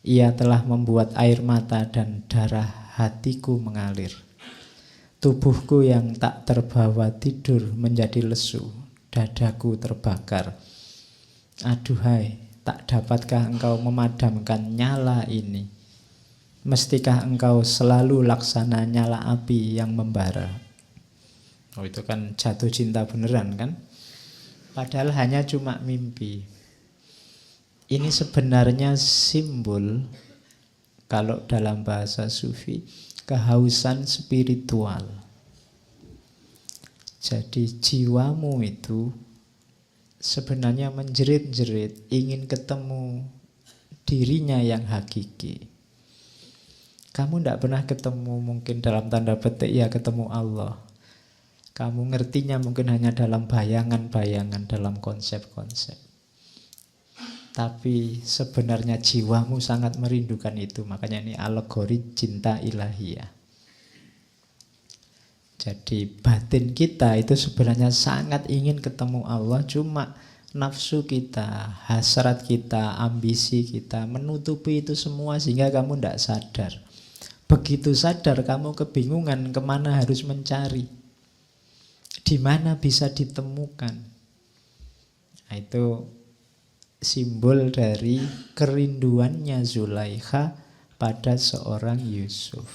Ia telah membuat air mata dan darah hatiku mengalir. Tubuhku yang tak terbawa tidur menjadi lesu. Dadaku terbakar. Aduhai, tak dapatkah engkau memadamkan nyala ini? Mestikah engkau selalu laksana nyala api yang membara? Oh, itu kan jatuh cinta beneran kan? Padahal hanya cuma mimpi. Ini sebenarnya simbol, kalau dalam bahasa sufi, kehausan spiritual. Jadi jiwamu itu sebenarnya menjerit-jerit, ingin ketemu dirinya yang hakiki. Kamu tidak pernah ketemu, mungkin dalam tanda petik ya ketemu Allah. Kamu ngertinya mungkin hanya dalam bayangan-bayangan, dalam konsep-konsep. Tapi sebenarnya jiwamu sangat merindukan itu. Makanya ini alegori cinta ilahiyah. Jadi batin kita itu sebenarnya sangat ingin ketemu Allah. Cuma nafsu kita, hasrat kita, ambisi kita menutupi itu semua sehingga kamu tidak sadar. Begitu sadar kamu kebingungan kemana harus mencari. Di mana bisa ditemukan. Nah, itu simbol dari kerinduannya Zulaikha pada seorang Yusuf.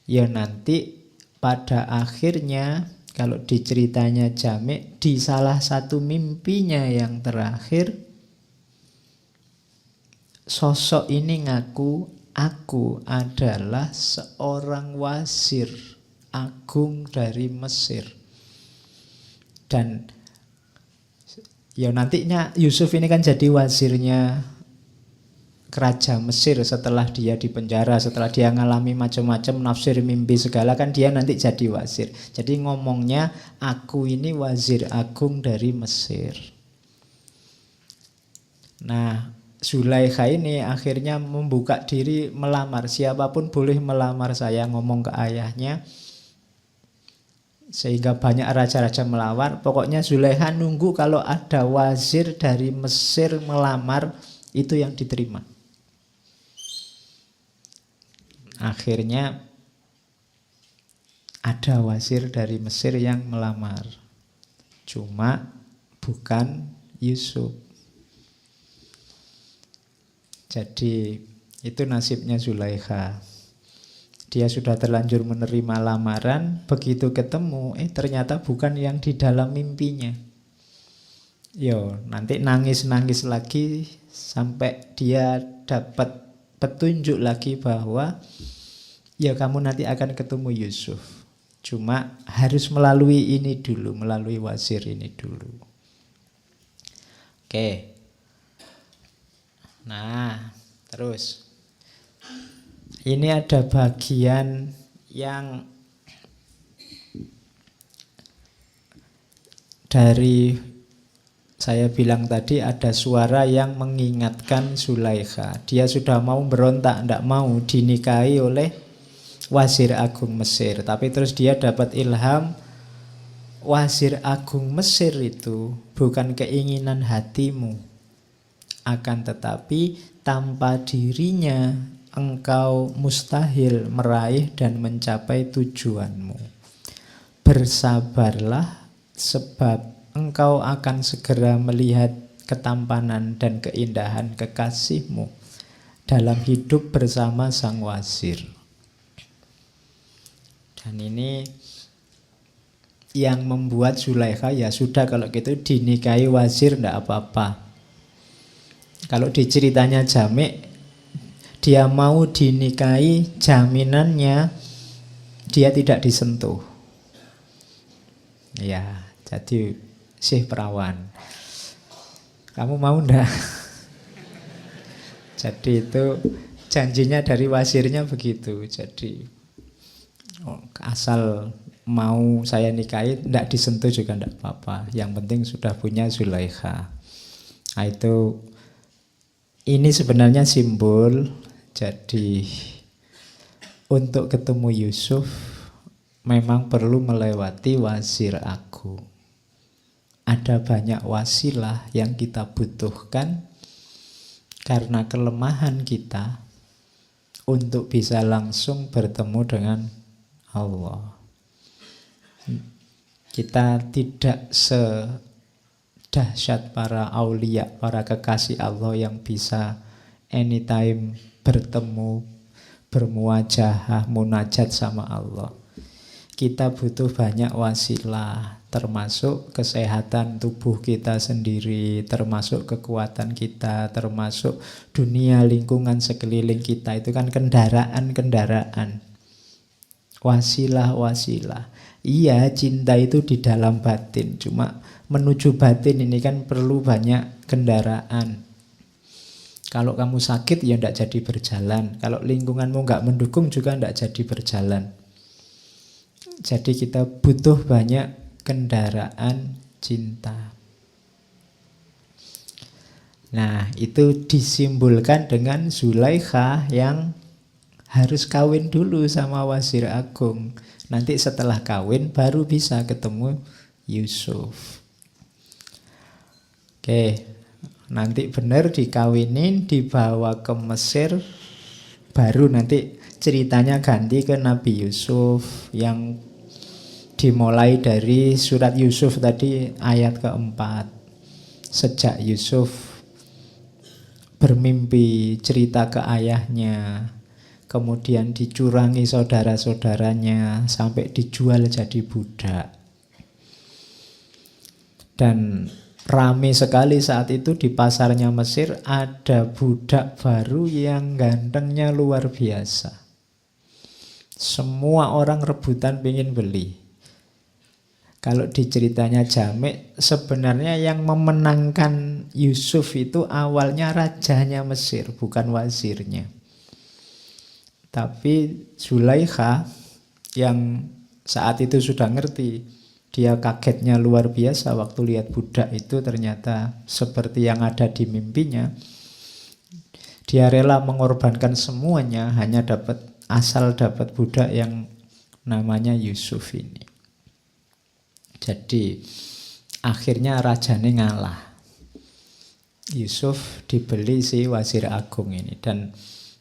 Ya nanti pada akhirnya kalau diceritanya Jami', di salah satu mimpinya yang terakhir, sosok ini ngaku, aku adalah seorang wazir agung dari Mesir. Dan ya nantinya Yusuf ini kan jadi wazirnya Raja Mesir setelah dia dipenjara, setelah dia ngalami macam-macam nafsir mimpi segala, kan dia nanti jadi wazir. Jadi ngomongnya, aku ini wazir agung dari Mesir. Nah, Zulaikha ini akhirnya membuka diri melamar. Siapapun boleh melamar saya, ngomong ke ayahnya. Sehingga banyak raja-raja melamar. Pokoknya Zulaikha nunggu kalau ada wazir dari Mesir melamar, itu yang diterima. Akhirnya ada wazir dari Mesir yang melamar. Cuma bukan Yusuf. Jadi itu nasibnya Zulaikha. Dia sudah terlanjur menerima lamaran, begitu ketemu, ternyata bukan yang di dalam mimpinya. Yo, nanti nangis-nangis lagi sampai dia dapat petunjuk lagi bahwa ya kamu nanti akan ketemu Yusuf. Cuma harus melalui ini dulu, melalui wazir ini dulu. Oke. Nah, terus. Ini ada bagian yang dari saya bilang tadi, ada suara yang mengingatkan Zulaikha. Dia sudah mau berontak, tidak mau dinikahi oleh wazir agung Mesir. Tapi terus dia dapat ilham, wazir agung Mesir itu bukan keinginan hatimu. Akan tetapi tanpa dirinya engkau mustahil meraih dan mencapai tujuanmu. Bersabarlah, sebab engkau akan segera melihat ketampanan dan keindahan kekasihmu dalam hidup bersama sang wazir. Dan ini yang membuat Zulaikha, ya sudah kalau gitu dinikahi wazir tidak apa-apa. Kalau diceritanya Jami', dia mau dinikahi, jaminannya dia tidak disentuh. Ya, jadi Syekh Perawan, kamu mau ndak? Jadi itu janjinya dari wazirnya begitu. Jadi asal mau saya nikahi, ndak disentuh juga ndak apa-apa. Yang penting sudah punya Zulaikha. Nah, itu ini sebenarnya simbol. Jadi untuk ketemu Yusuf memang perlu melewati wazir agung. Ada banyak wasilah yang kita butuhkan karena kelemahan kita untuk bisa langsung bertemu dengan Allah. Kita tidak sedahsyat para aulia, para kekasih Allah yang bisa anytime bertemu, bermuajahah, munajat sama Allah. kita butuh banyak wasilah, termasuk kesehatan tubuh kita sendiri, termasuk kekuatan kita, termasuk dunia lingkungan sekeliling kita. Itu kan kendaraan-kendaraan, wasilah-wasilah. Iya, cinta itu di dalam batin, cuma menuju batin ini kan perlu banyak kendaraan. Kalau kamu sakit ya tidak jadi berjalan, kalau lingkunganmu nggak mendukung juga tidak jadi berjalan. Jadi kita butuh banyak kendaraan cinta. Nah, itu disimbolkan dengan Zulaikha yang harus kawin dulu sama Wazir Agung. Nanti setelah kawin baru bisa ketemu Yusuf. Oke, nanti benar dikawinin, dibawa ke Mesir, baru nanti ceritanya ganti ke Nabi Yusuf yang dimulai dari surat Yusuf tadi ayat keempat. Sejak Yusuf bermimpi cerita ke ayahnya, kemudian dicurangi saudara-saudaranya, sampai dijual jadi budak. Dan rame sekali saat itu di pasarnya Mesir, ada budak baru yang gantengnya luar biasa. Semua orang rebutan pengen beli. Kalau di ceritanya Jami', sebenarnya yang memenangkan Yusuf itu awalnya rajanya Mesir, bukan wazirnya. Tapi Zulaikha yang saat itu sudah ngerti, dia kagetnya luar biasa waktu lihat budak itu ternyata seperti yang ada di mimpinya. Dia rela mengorbankan semuanya hanya asal dapat budak yang namanya Yusuf ini. Jadi akhirnya rajanya ngalah. Yusuf dibeli si Wazir Agung ini. Dan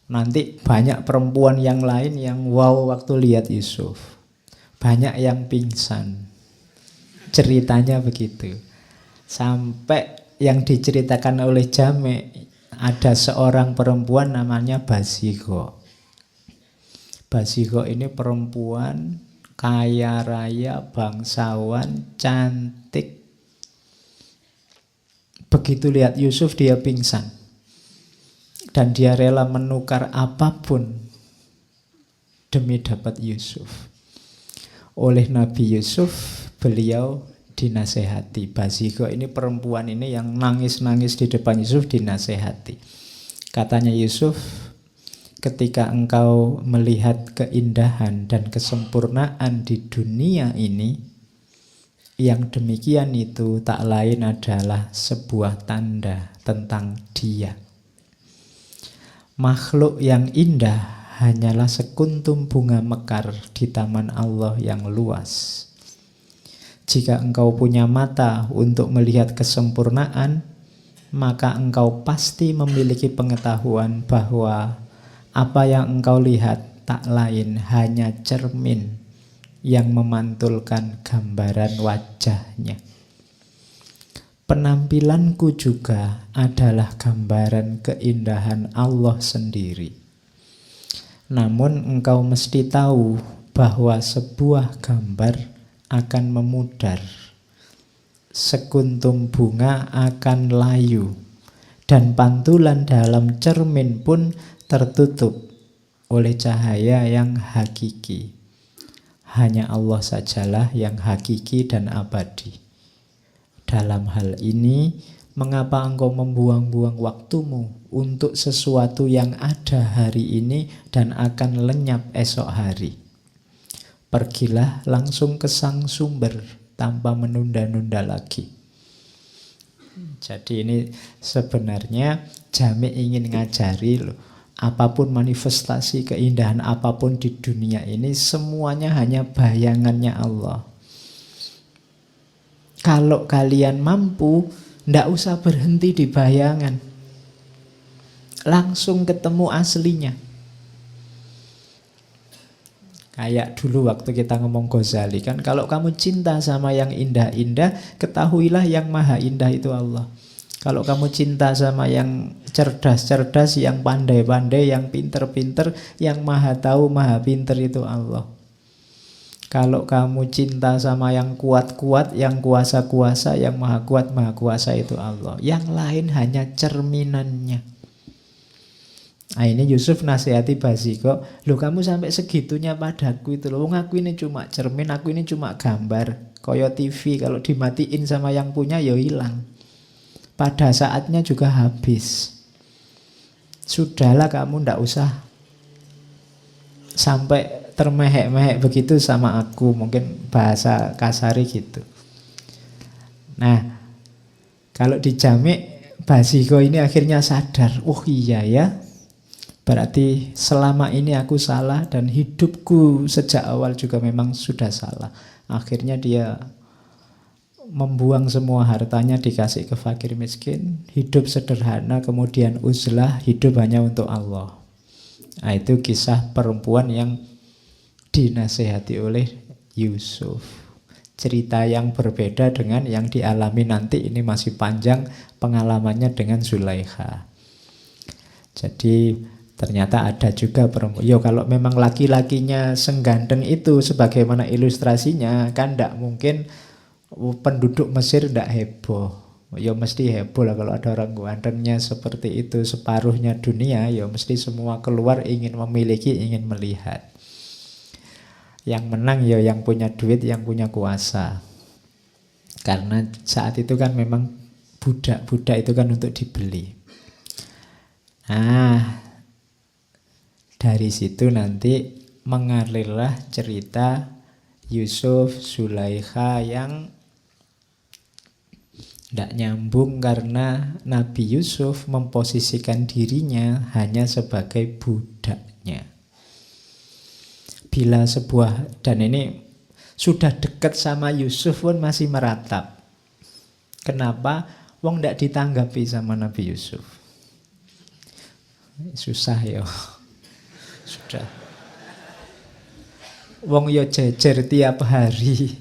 nanti banyak perempuan yang lain yang wow waktu lihat Yusuf. Banyak yang pingsan. Ceritanya begitu. Sampai yang diceritakan oleh Jami', ada seorang perempuan namanya Basigo. Basigo ini perempuan kaya raya, bangsawan, cantik. Begitu lihat Yusuf dia pingsan. Dan dia rela menukar apapun demi dapat Yusuf. Oleh Nabi Yusuf, beliau dinasehati. Basigo ini perempuan ini yang nangis-nangis di depan Yusuf dinasehati. Katanya Yusuf, ketika engkau melihat keindahan dan kesempurnaan di dunia ini, yang demikian itu tak lain adalah sebuah tanda tentang Dia. Makhluk yang indah hanyalah sekuntum bunga mekar di taman Allah yang luas. Jika engkau punya mata untuk melihat kesempurnaan, maka engkau pasti memiliki pengetahuan bahwa apa yang engkau lihat tak lain hanya cermin yang memantulkan gambaran wajahnya. Penampilanku juga adalah gambaran keindahan Allah sendiri. Namun engkau mesti tahu bahwa sebuah gambar akan memudar. Sekuntum bunga akan layu. Dan pantulan dalam cermin pun tertutup oleh cahaya yang hakiki. Hanya Allah sajalah yang hakiki dan abadi. Dalam hal ini, mengapa engkau membuang-buang waktumu untuk sesuatu yang ada hari ini dan akan lenyap esok hari? Pergilah langsung ke sang sumber tanpa menunda-nunda lagi. Jadi ini sebenarnya Jami' ingin ngajari loh, apapun manifestasi keindahan apapun di dunia ini, semuanya hanya bayangannya Allah. Kalau kalian mampu, ndak usah berhenti di bayangan. Langsung ketemu aslinya. Kayak dulu waktu kita ngomong Ghazali kan, kalau kamu cinta sama yang indah-indah, ketahuilah yang maha indah itu Allah. Kalau kamu cinta sama yang cerdas-cerdas, yang pandai-pandai, yang pinter-pinter, yang maha tahu, maha pinter itu Allah. Kalau kamu cinta sama yang kuat-kuat, yang kuasa-kuasa, yang maha kuat, maha kuasa itu Allah. Yang lain hanya cerminannya. Nah, ini Yusuf nasihati Basiko, loh kamu sampai segitunya padaku itu loh. Aku ini cuma cermin, aku ini cuma gambar. Koyo TV kalau dimatiin sama yang punya ya hilang. Pada saatnya juga habis. Sudahlah kamu ndak usah sampai termehek-mehek begitu sama aku. Mungkin bahasa kasari gitu. Nah, kalau dijamik Basiko ini akhirnya sadar, oh iya ya, berarti selama ini aku salah dan hidupku sejak awal juga memang sudah salah. Akhirnya dia membuang semua hartanya, dikasih ke fakir miskin, hidup sederhana, kemudian uzlah, hidup hanya untuk Allah. Nah, itu kisah perempuan yang dinasehati oleh Yusuf. Cerita yang berbeda dengan yang dialami nanti, ini masih panjang pengalamannya dengan Zulaikha. Jadi ternyata ada juga perempuan. Yo, kalau memang laki-lakinya senggandeng itu sebagaimana ilustrasinya, kan tidak mungkin penduduk Mesir tidak heboh. Ya mesti heboh lah kalau ada orang gantengnya seperti itu, separuhnya dunia, ya mesti semua keluar ingin memiliki, ingin melihat. Yang menang ya yang punya duit, yang punya kuasa. Karena saat itu kan memang budak-budak itu kan untuk dibeli. Nah, dari situ nanti mengalirlah cerita Yusuf, Zulaikha yang tidak nyambung karena Nabi Yusuf memposisikan dirinya hanya sebagai budaknya. Bila sebuah, dan ini sudah dekat sama Yusuf pun masih meratap. Kenapa? Wong tidak ditanggapi sama Nabi Yusuf. Susah ya. Sudah. Wong yo jejer tiap hari.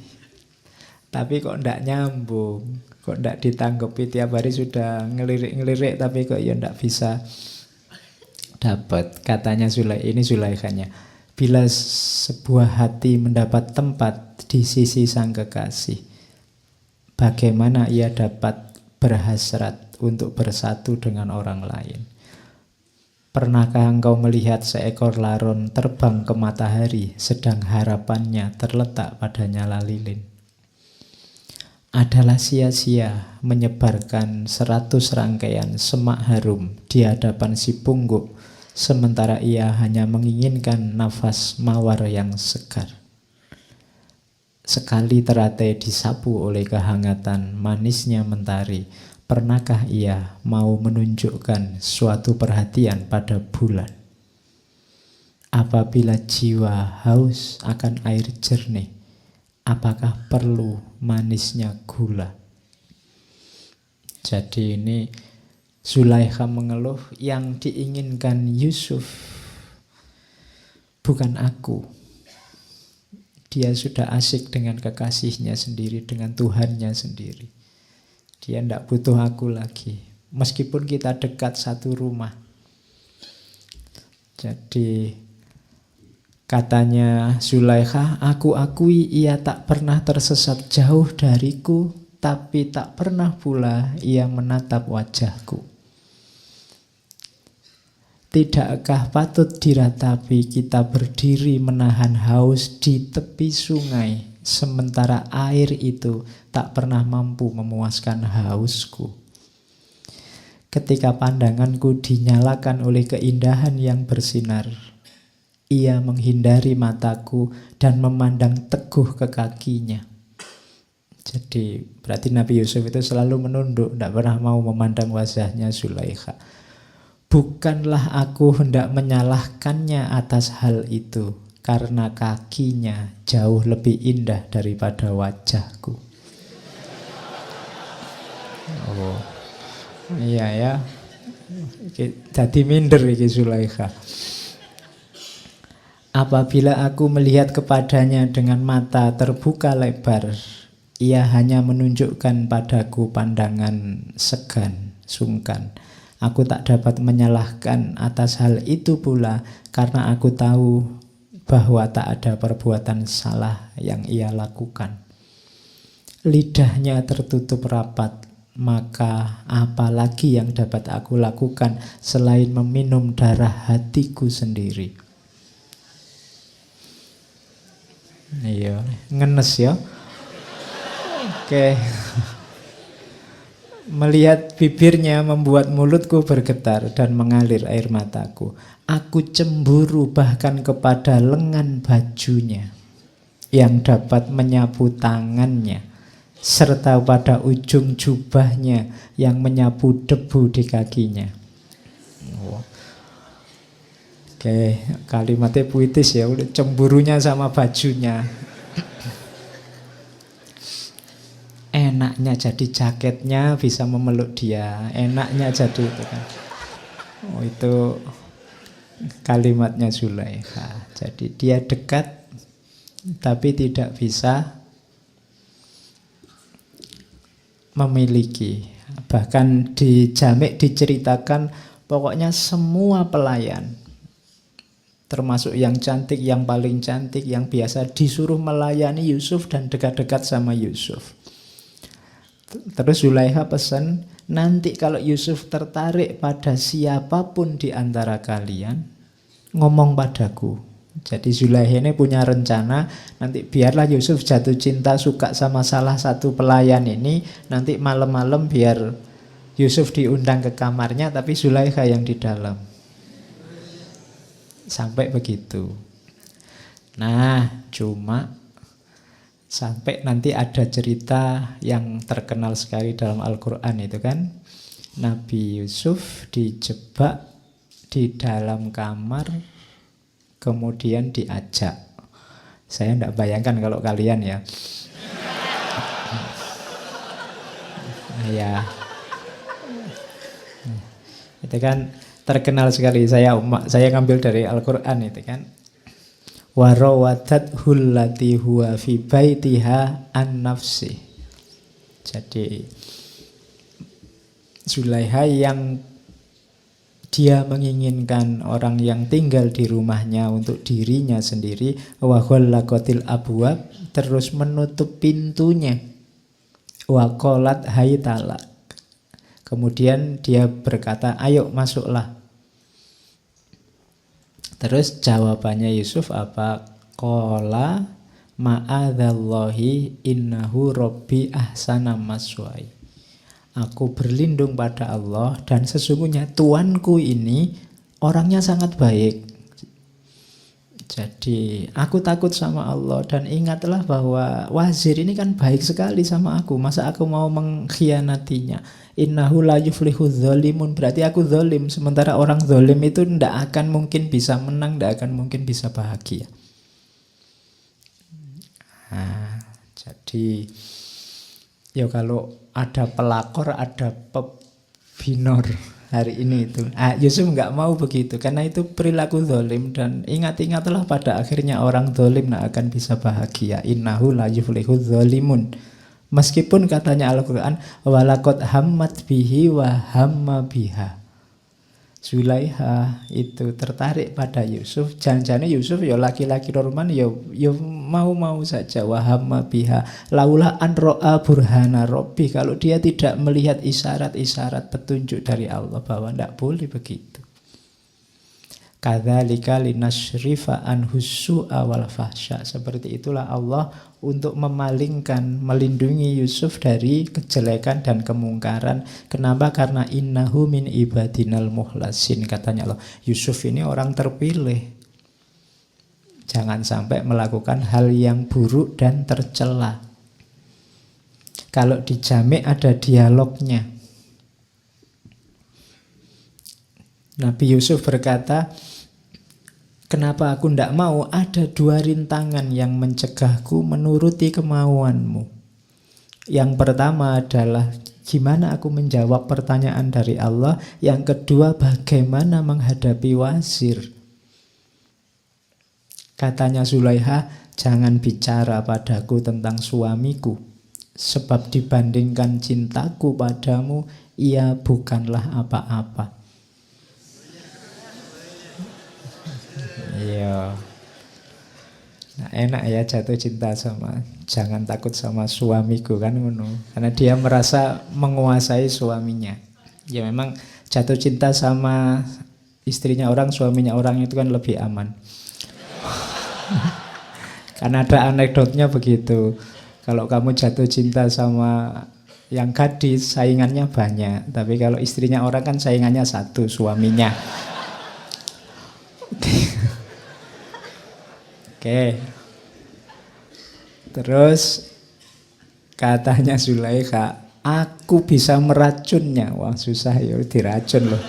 Tapi kok ndak nyambung. Kok ndak ditanggapi tiap hari, sudah ngelirik-ngelirik tapi kok ya ndak bisa dapat. Katanya ini Zulaikhanya. Bila sebuah hati mendapat tempat di sisi sang kekasih, bagaimana ia dapat berhasrat untuk bersatu dengan orang lain? Pernahkah engkau melihat seekor laron terbang ke matahari, sedang harapannya terletak pada nyala lilin? Adalah sia-sia menyebarkan 100 rangkaian semak harum di hadapan si pungguk, sementara ia hanya menginginkan nafas mawar yang segar. Sekali teratai disapu oleh kehangatan manisnya mentari, pernahkah ia mau menunjukkan suatu perhatian pada bulan? Apabila jiwa haus akan air jernih, apakah perlu manisnya gula? Jadi ini Zulaikha mengeluh, yang diinginkan Yusuf bukan aku. Dia sudah asik dengan kekasihnya sendiri, dengan Tuhannya sendiri. Dia tidak butuh aku lagi. Meskipun kita dekat satu rumah. Jadi katanya Zulaikha, aku akui ia tak pernah tersesat jauh dariku, tapi tak pernah pula ia menatap wajahku. Tidakkah patut diratapi kita berdiri menahan haus di tepi sungai, sementara air itu tak pernah mampu memuaskan hausku? Ketika pandanganku dinyalakan oleh keindahan yang bersinar, ia menghindari mataku dan memandang teguh ke kakinya. Jadi berarti Nabi Yusuf itu selalu menunduk, tidak pernah mau memandang wajahnya Zulaikha. Bukanlah aku hendak menyalahkannya atas hal itu, karena kakinya jauh lebih indah daripada wajahku. Oh, iya ya. Jadi minder iki Zulaikha. Apabila aku melihat kepadanya dengan mata terbuka lebar, ia hanya menunjukkan padaku pandangan segan, sungkan. Aku tak dapat menyalahkan atas hal itu pula, karena aku tahu bahwa tak ada perbuatan salah yang ia lakukan. Lidahnya tertutup rapat, maka apalagi yang dapat aku lakukan selain meminum darah hatiku sendiri. Iya, ngenes ya. Oke. Melihat bibirnya membuat mulutku bergetar dan mengalir air mataku. Aku cemburu bahkan kepada lengan bajunya yang dapat menyapu tangannya, serta pada ujung jubahnya yang menyapu debu di kakinya. Oke, kalimatnya puitis ya, udah cemburunya sama bajunya. Enaknya jadi jaketnya bisa memeluk dia, enaknya jadi itu kan. Oh, itu kalimatnya Zulaikha. Jadi dia dekat tapi tidak bisa memiliki. Bahkan di Jami' diceritakan pokoknya semua pelayan, termasuk yang cantik, yang paling cantik, yang biasa disuruh melayani Yusuf dan dekat-dekat sama Yusuf. Terus Zulaikha pesan, nanti kalau Yusuf tertarik pada siapapun di antara kalian, ngomong padaku. Jadi Zulaikha ini punya rencana, nanti biarlah Yusuf jatuh cinta, suka sama salah satu pelayan ini, nanti malam-malam biar Yusuf diundang ke kamarnya, tapi Zulaikha yang di dalam. Sampai begitu. Nah, cuma sampai nanti ada cerita yang terkenal sekali dalam Al-Quran itu kan, Nabi Yusuf dijebak di dalam kamar, kemudian diajak. Saya tidak bayangkan kalau kalian ya. Ya, itu kan terkenal sekali. Saya ngambil dari Al-Quran itu kan. Warawadat hullati huwa fi baitiha an nafsi. Jadi Zulaikha yang dia menginginkan orang yang tinggal di rumahnya untuk dirinya sendiri, wa ghallaqatil abwab, terus menutup pintunya, wa qalat haytalak. Kemudian dia berkata, ayo masuklah. Terus jawabannya Yusuf apa? Qala ma'adzallahi innahu rabbi ahsana maswai. Aku berlindung pada Allah dan sesungguhnya tuanku ini orangnya sangat baik. Jadi aku takut sama Allah dan ingatlah bahwa wazir ini kan baik sekali sama aku. Masa aku mau mengkhianatinya? Innahu la yuflihu dzalimun, berarti aku zalim. Sementara orang zalim itu tidak akan mungkin bisa menang, tidak akan mungkin bisa bahagia. Nah, jadi ya kalau ada pelakor, ada pebinor hari ini itu. Yusuf nggak mau begitu, karena itu perilaku zalim. Dan ingat-ingatlah pada akhirnya orang zalim tidak akan bisa bahagia. Innahu la yuflihu dzalimun. Meskipun katanya Al-Quran, walaqad hammat bihi wa hamma biha. Zulaikha itu tertarik pada Yusuf. Jangan-jangan Yusuf ya laki-laki normal, ya mau-mau saja. Wa hamma biha laula an ro'a burhana rabbi. Kalau dia tidak melihat isyarat-isyarat petunjuk dari Allah bahwa tidak boleh begitu. Kadzalika linasrifa anhu su'a wal fahsya. Seperti itulah Allah untuk memalingkan, melindungi Yusuf dari kejelekan dan kemungkaran. Kenapa? Karena innahu min ibadinal muhlasin. Katanya Allah, Yusuf ini orang terpilih. Jangan sampai melakukan hal yang buruk dan tercela. Kalau di Jami' ada dialognya. Nabi Yusuf berkata, kenapa aku tidak mau? Ada dua rintangan yang mencegahku menuruti kemauanmu. Yang pertama adalah gimana aku menjawab pertanyaan dari Allah. Yang kedua, bagaimana menghadapi wazir. Katanya Zulaikha, jangan bicara padaku tentang suamiku, sebab dibandingkan cintaku padamu, ia bukanlah apa-apa. Iya. Nah, enak ya jatuh cinta sama, jangan takut sama suamiku kan ngono. Karena dia merasa menguasai suaminya. Ya memang jatuh cinta sama istrinya orang, suaminya orang itu kan lebih aman. Karena ada anekdotnya begitu. Kalau kamu jatuh cinta sama yang gadis, saingannya banyak. Tapi kalau istrinya orang kan saingannya satu, suaminya. Oke. Terus katanya Zulaikha, aku bisa meracunnya. Wah susah ya, diracun loh.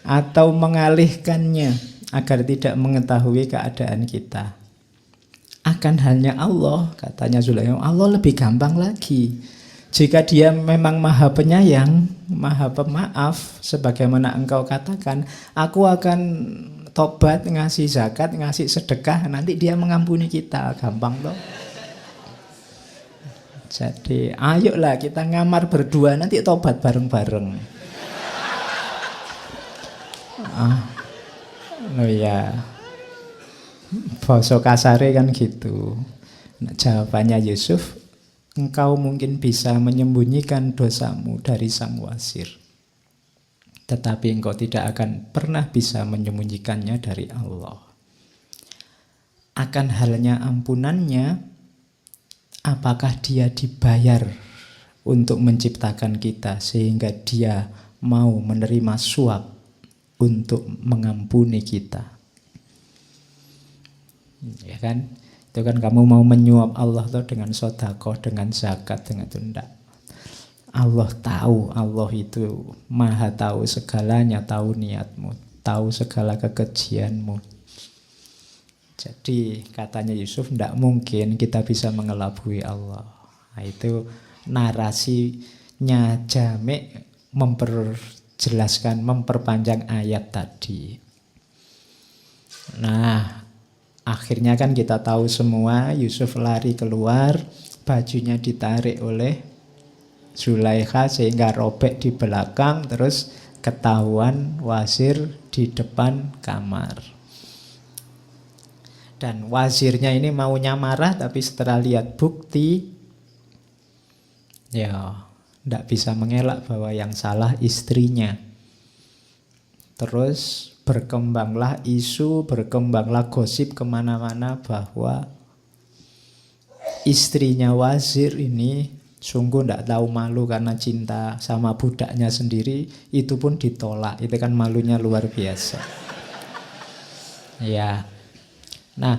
Atau mengalihkannya agar tidak mengetahui keadaan kita. Akan hanya Allah, katanya Zulaikha, Allah lebih gampang lagi. Jika dia memang maha penyayang, maha pemaaf, sebagaimana engkau katakan, aku akan tobat, ngasih zakat, ngasih sedekah, nanti dia mengampuni kita, gampang loh. Jadi ayolah kita ngamar berdua, nanti tobat bareng-bareng. Oh ya, basa kasare kan gitu. Nah, jawabannya Yusuf, engkau mungkin bisa menyembunyikan dosamu dari sang wazir, tetapi engkau tidak akan pernah bisa menyembunyikannya dari Allah. Akan halnya ampunannya, apakah dia dibayar untuk menciptakan kita sehingga dia mau menerima suap untuk mengampuni kita? Ya kan? Itu kan kamu mau menyuap Allah tuh dengan sedekah, dengan zakat, dengan itu enggak. Allah tahu, Allah itu maha tahu segalanya, tahu niatmu, tahu segala kekejianmu. Jadi katanya Yusuf, tidak mungkin kita bisa mengelabui Allah. Nah, itu narasinya Jami' memperjelaskan, memperpanjang ayat tadi. Nah, akhirnya kan kita tahu semua, Yusuf lari keluar, bajunya ditarik oleh Zulaikha sehingga robek di belakang, terus ketahuan wazir di depan kamar. Dan wazirnya ini maunya marah, tapi setelah lihat bukti, ya tidak bisa mengelak bahwa yang salah istrinya. Terus berkembanglah isu, berkembanglah gosip kemana-mana bahwa istrinya wazir ini sungguh tidak tahu malu karena cinta sama budaknya sendiri, itu pun ditolak. Itu kan malunya luar biasa. Ya. Nah,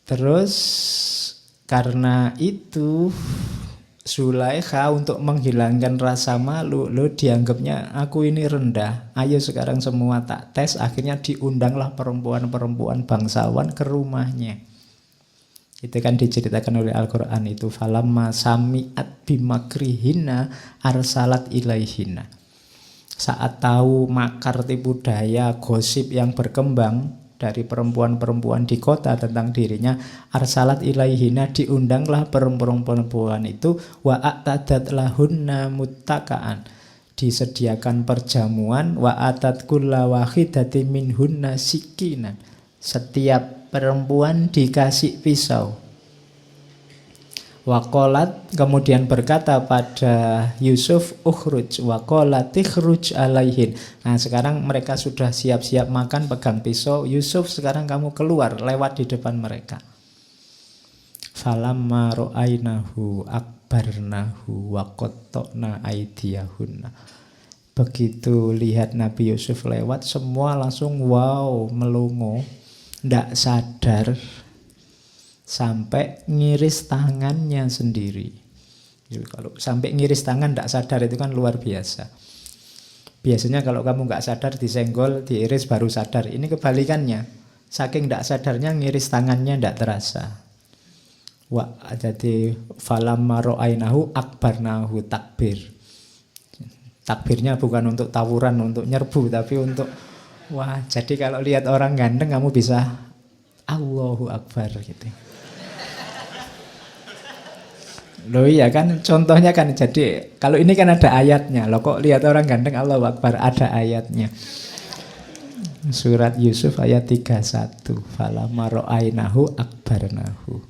terus karena itu Zulaikha untuk menghilangkan rasa malu, lo dianggapnya aku ini rendah, ayo sekarang semua tak tes. Akhirnya diundanglah perempuan-perempuan bangsawan ke rumahnya. Itu kan diceritakan oleh Al-Quran itu, falamma sami'at bimakrihinna arsalat ilaihinna. Saat tahu makar, tipu daya, gosip yang berkembang dari perempuan-perempuan di kota tentang dirinya, arsalat ilaihina, diundanglah perempuan-perempuan itu, wa a'tadat lahunna muttaka'an, disediakan perjamuan, wa atat kulla wahidati minhunna sikinan, setiap perempuan dikasih pisau. Waqalat, kemudian berkata pada Yusuf, ukhruj, waqalat ikhruj alaihin. Nah sekarang mereka sudah siap-siap makan, pegang pisau. Yusuf, sekarang kamu keluar, lewat di depan mereka. Falamma ra'ainahu akbarnahu wa qatta'na aydiyahunna. Begitu lihat Nabi Yusuf lewat, semua langsung wow, melongo, ndak sadar, sampai ngiris tangannya sendiri. Jadi kalau sampai ngiris tangan ndak sadar itu kan luar biasa. Biasanya kalau kamu nggak sadar disenggol, diiris baru sadar. Ini kebalikannya. Saking ndak sadarnya ngiris tangannya ndak terasa. Wa jadi falamma ra'ainahu akbarnahu, takbir. Takbirnya bukan untuk tawuran, untuk nyerbu, tapi untuk wah, jadi kalau lihat orang ganteng kamu bisa Allahu Akbar gitu. Loh iya kan, contohnya kan, jadi kalau ini kan ada ayatnya. Loh kok lihat orang ganteng Allahu Akbar, ada ayatnya. Surat Yusuf ayat 31. Falamma ra'ainahu akbarnahu.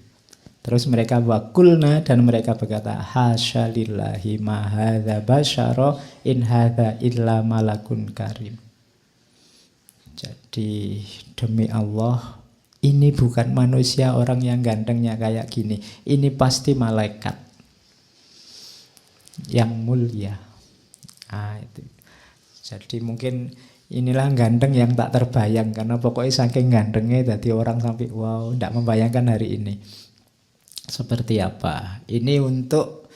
Terus mereka wakulna, dan mereka berkata, hasya lillahi ma hadza basyara in hadza illa malakun karim. Jadi demi Allah, ini bukan manusia orang yang gantengnya kayak gini. Ini pasti malaikat yang mulia. Itu. Jadi mungkin inilah ganteng yang tak terbayang, karena pokoknya saking gantengnya jadi orang sampai wow, tidak membayangkan hari ini seperti apa. Ini untuk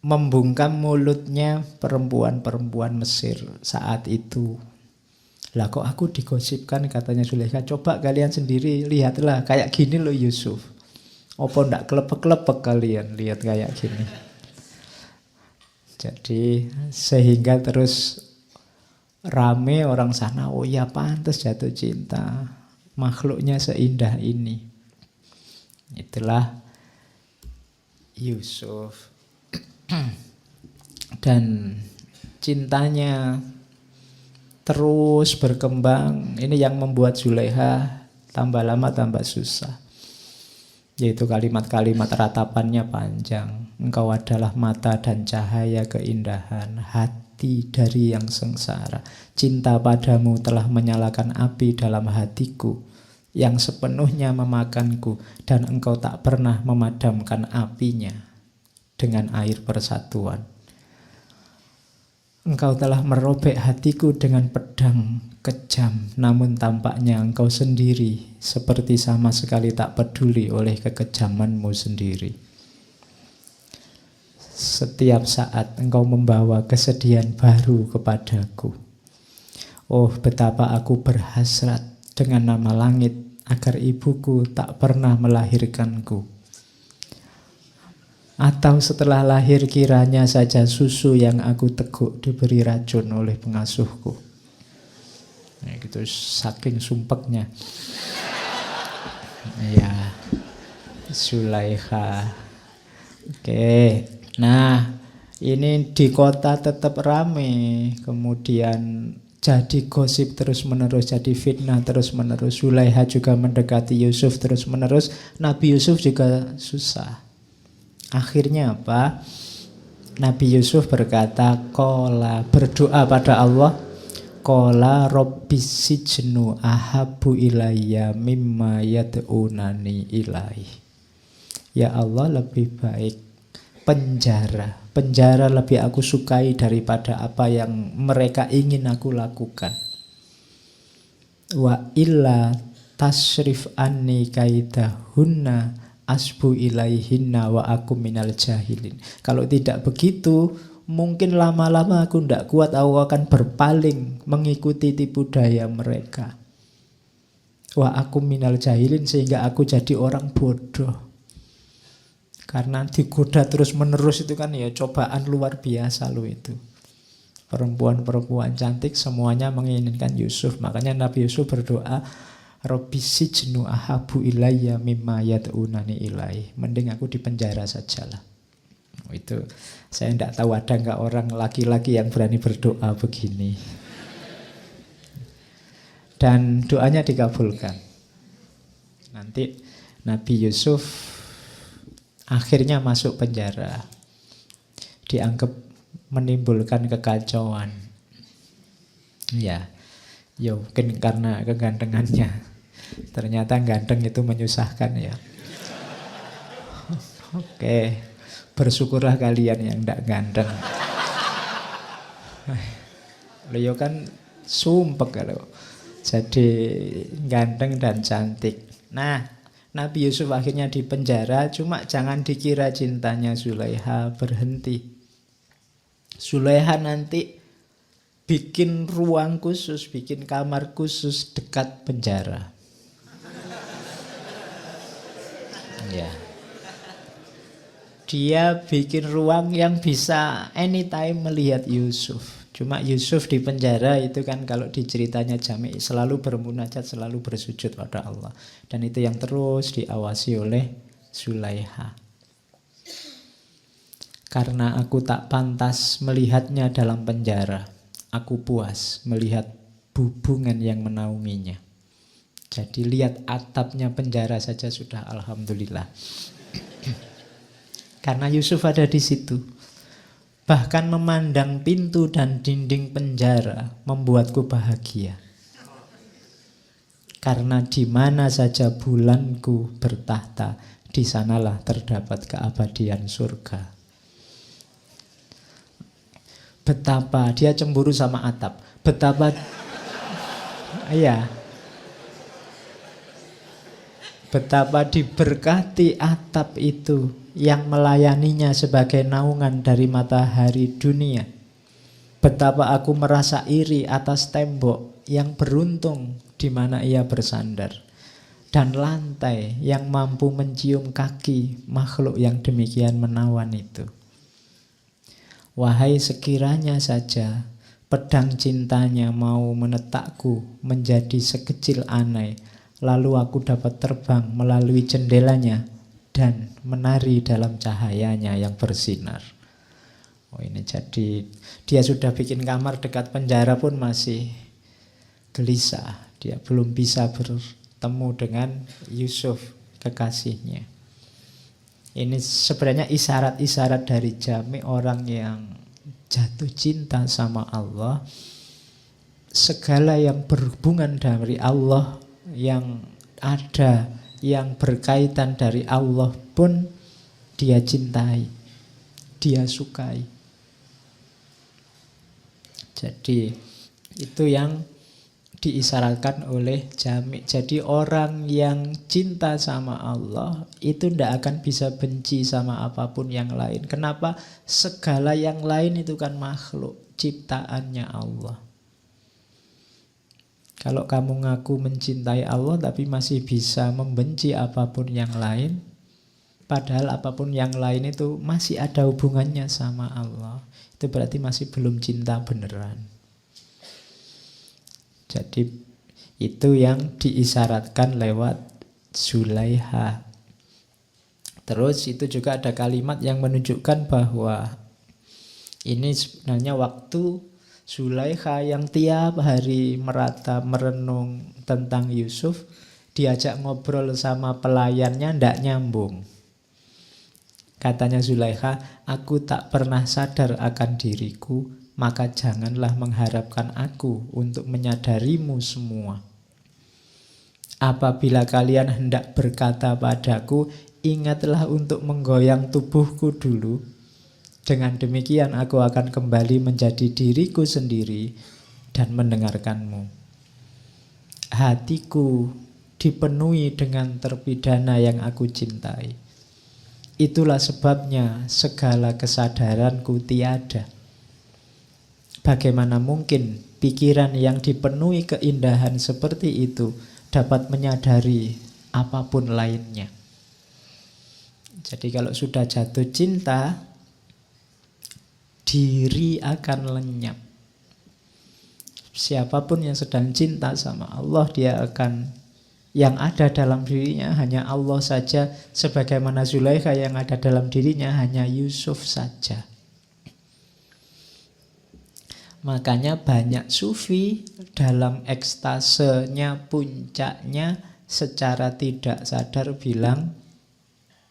membungkam mulutnya perempuan-perempuan Mesir saat itu. Lah kok aku digosipkan, katanya Zulaikha, coba kalian sendiri lihatlah kayak gini loh Yusuf. Apa ndak kelepek-kelepek kalian lihat kayak gini. Jadi sehingga terus rame orang sana, oh ya pantas jatuh cinta, makhluknya seindah ini. Itulah Yusuf. Dan cintanya terus berkembang. Ini yang membuat Zulaikha tambah lama tambah susah. Yaitu kalimat-kalimat ratapannya panjang. Engkau adalah mata dan cahaya keindahan, hati dari yang sengsara. Cinta padamu telah menyalakan api dalam hatiku yang sepenuhnya memakanku, dan engkau tak pernah memadamkan apinya dengan air persatuan. Engkau telah merobek hatiku dengan pedang kejam, namun tampaknya engkau sendiri seperti sama sekali tak peduli oleh kekejamanmu sendiri. Setiap saat engkau membawa kesedihan baru kepadaku. Oh, betapa aku berhasrat dengan nama langit agar ibuku tak pernah melahirkanku. Atau setelah lahir kiranya saja susu yang aku teguk diberi racun oleh pengasuhku. Nah, gitu saking sumpeknya. Ya, Zulaikha. Oke. Nah, ini di kota tetap rame. Kemudian jadi gosip terus-menerus, jadi fitnah terus-menerus. Zulaikha juga mendekati Yusuf terus-menerus. Nabi Yusuf juga susah. Akhirnya apa? Nabi Yusuf berkata, qala, berdoa pada Allah, qala rabbis sijnu ahabbu ilayya mimma yad'unani ilaih. Ya Allah, lebih baik penjara. Penjara lebih aku sukai daripada apa yang mereka ingin aku lakukan. Wa illa tasrif anni kaidahunna asbu ilaihinna wa aku minal jahilin. Kalau tidak begitu, mungkin lama-lama aku tidak kuat, aku akan berpaling mengikuti tipu daya mereka. Wa aku minal jahilin, sehingga aku jadi orang bodoh. Karena digoda terus-menerus itu kan ya cobaan luar biasa loh itu. Perempuan-perempuan cantik semuanya menginginkan Yusuf. Makanya Nabi Yusuf berdoa, Rabbi sijnu ahabu ilayya mimma yad'unani ilaih. Mending aku di penjara sajalah. Itu saya tidak tahu ada nggak orang laki-laki yang berani berdoa begini. Dan doanya dikabulkan. Nanti Nabi Yusuf akhirnya masuk penjara. Dianggap menimbulkan kekacauan. Ya mungkin karena kegantengannya. Ternyata ganteng itu menyusahkan ya. Oke, bersyukurlah kalian yang tidak ganteng. Beliau kan sumpek kalau jadi ganteng dan cantik. Nah, Nabi Yusuf akhirnya di penjara, cuma jangan dikira cintanya Zulaikha berhenti. Zulaikha nanti bikin ruang khusus, bikin kamar khusus dekat penjara. Ya. Dia bikin ruang yang bisa anytime melihat Yusuf. Cuma Yusuf di penjara itu kan kalau di ceritanya Jami' selalu bermunajat, selalu bersujud pada Allah. Dan itu yang terus diawasi oleh Zulaikha. Karena aku tak pantas melihatnya dalam penjara, aku puas melihat hubungan yang menaunginya. Jadi lihat atapnya penjara saja sudah alhamdulillah. Karena Yusuf ada di situ. Bahkan memandang pintu dan dinding penjara membuatku bahagia. Karena di mana saja bulanku bertahta, di sanalah terdapat keabadian surga. Betapa dia cemburu sama atap. Betapa betapa diberkati atap itu yang melayaninya sebagai naungan dari matahari dunia. Betapa aku merasa iri atas tembok yang beruntung di mana ia bersandar, dan lantai yang mampu mencium kaki makhluk yang demikian menawan itu. Wahai sekiranya saja pedang cintanya mau menetakku menjadi sekecil anai, lalu aku dapat terbang melalui jendelanya dan menari dalam cahayanya yang bersinar. Oh, ini jadi dia sudah bikin kamar dekat penjara pun masih gelisah. Dia belum bisa bertemu dengan Yusuf, kekasihnya. Ini sebenarnya isyarat-isyarat dari Jami, orang yang jatuh cinta sama Allah. Segala yang berhubungan dari Allah, yang ada, yang berkaitan dari Allah pun dia cintai, dia sukai. Jadi itu yang diisyaratkan oleh Jami. Jadi orang yang cinta sama Allah itu tidak akan bisa benci sama apapun yang lain. Kenapa? Segala yang lain itu kan makhluk ciptaannya Allah. Kalau kamu ngaku mencintai Allah tapi masih bisa membenci apapun yang lain, padahal apapun yang lain itu masih ada hubungannya sama Allah, itu berarti masih belum cinta beneran. Jadi itu yang diisyaratkan lewat Zulaiha. Terus itu juga ada kalimat yang menunjukkan bahwa ini sebenarnya waktu Zulaiha yang tiap hari merata merenung tentang Yusuf, diajak ngobrol sama pelayannya ndak nyambung. Katanya Zulaiha, aku tak pernah sadar akan diriku, maka janganlah mengharapkan aku untuk menyadarimu semua. Apabila kalian hendak berkata padaku, ingatlah untuk menggoyang tubuhku dulu. Dengan demikian aku akan kembali menjadi diriku sendiri dan mendengarkanmu. Hatiku dipenuhi dengan terpidana yang aku cintai. Itulah sebabnya segala kesadaranku tiada. Bagaimana mungkin pikiran yang dipenuhi keindahan seperti itu dapat menyadari apapun lainnya. Jadi kalau sudah jatuh cinta, diri akan lenyap. Siapapun yang sedang cinta sama Allah, dia akan, yang ada dalam dirinya hanya Allah saja, sebagaimana Zulaikha yang ada dalam dirinya hanya Yusuf saja. Makanya banyak sufi dalam ekstasenya, puncaknya, secara tidak sadar bilang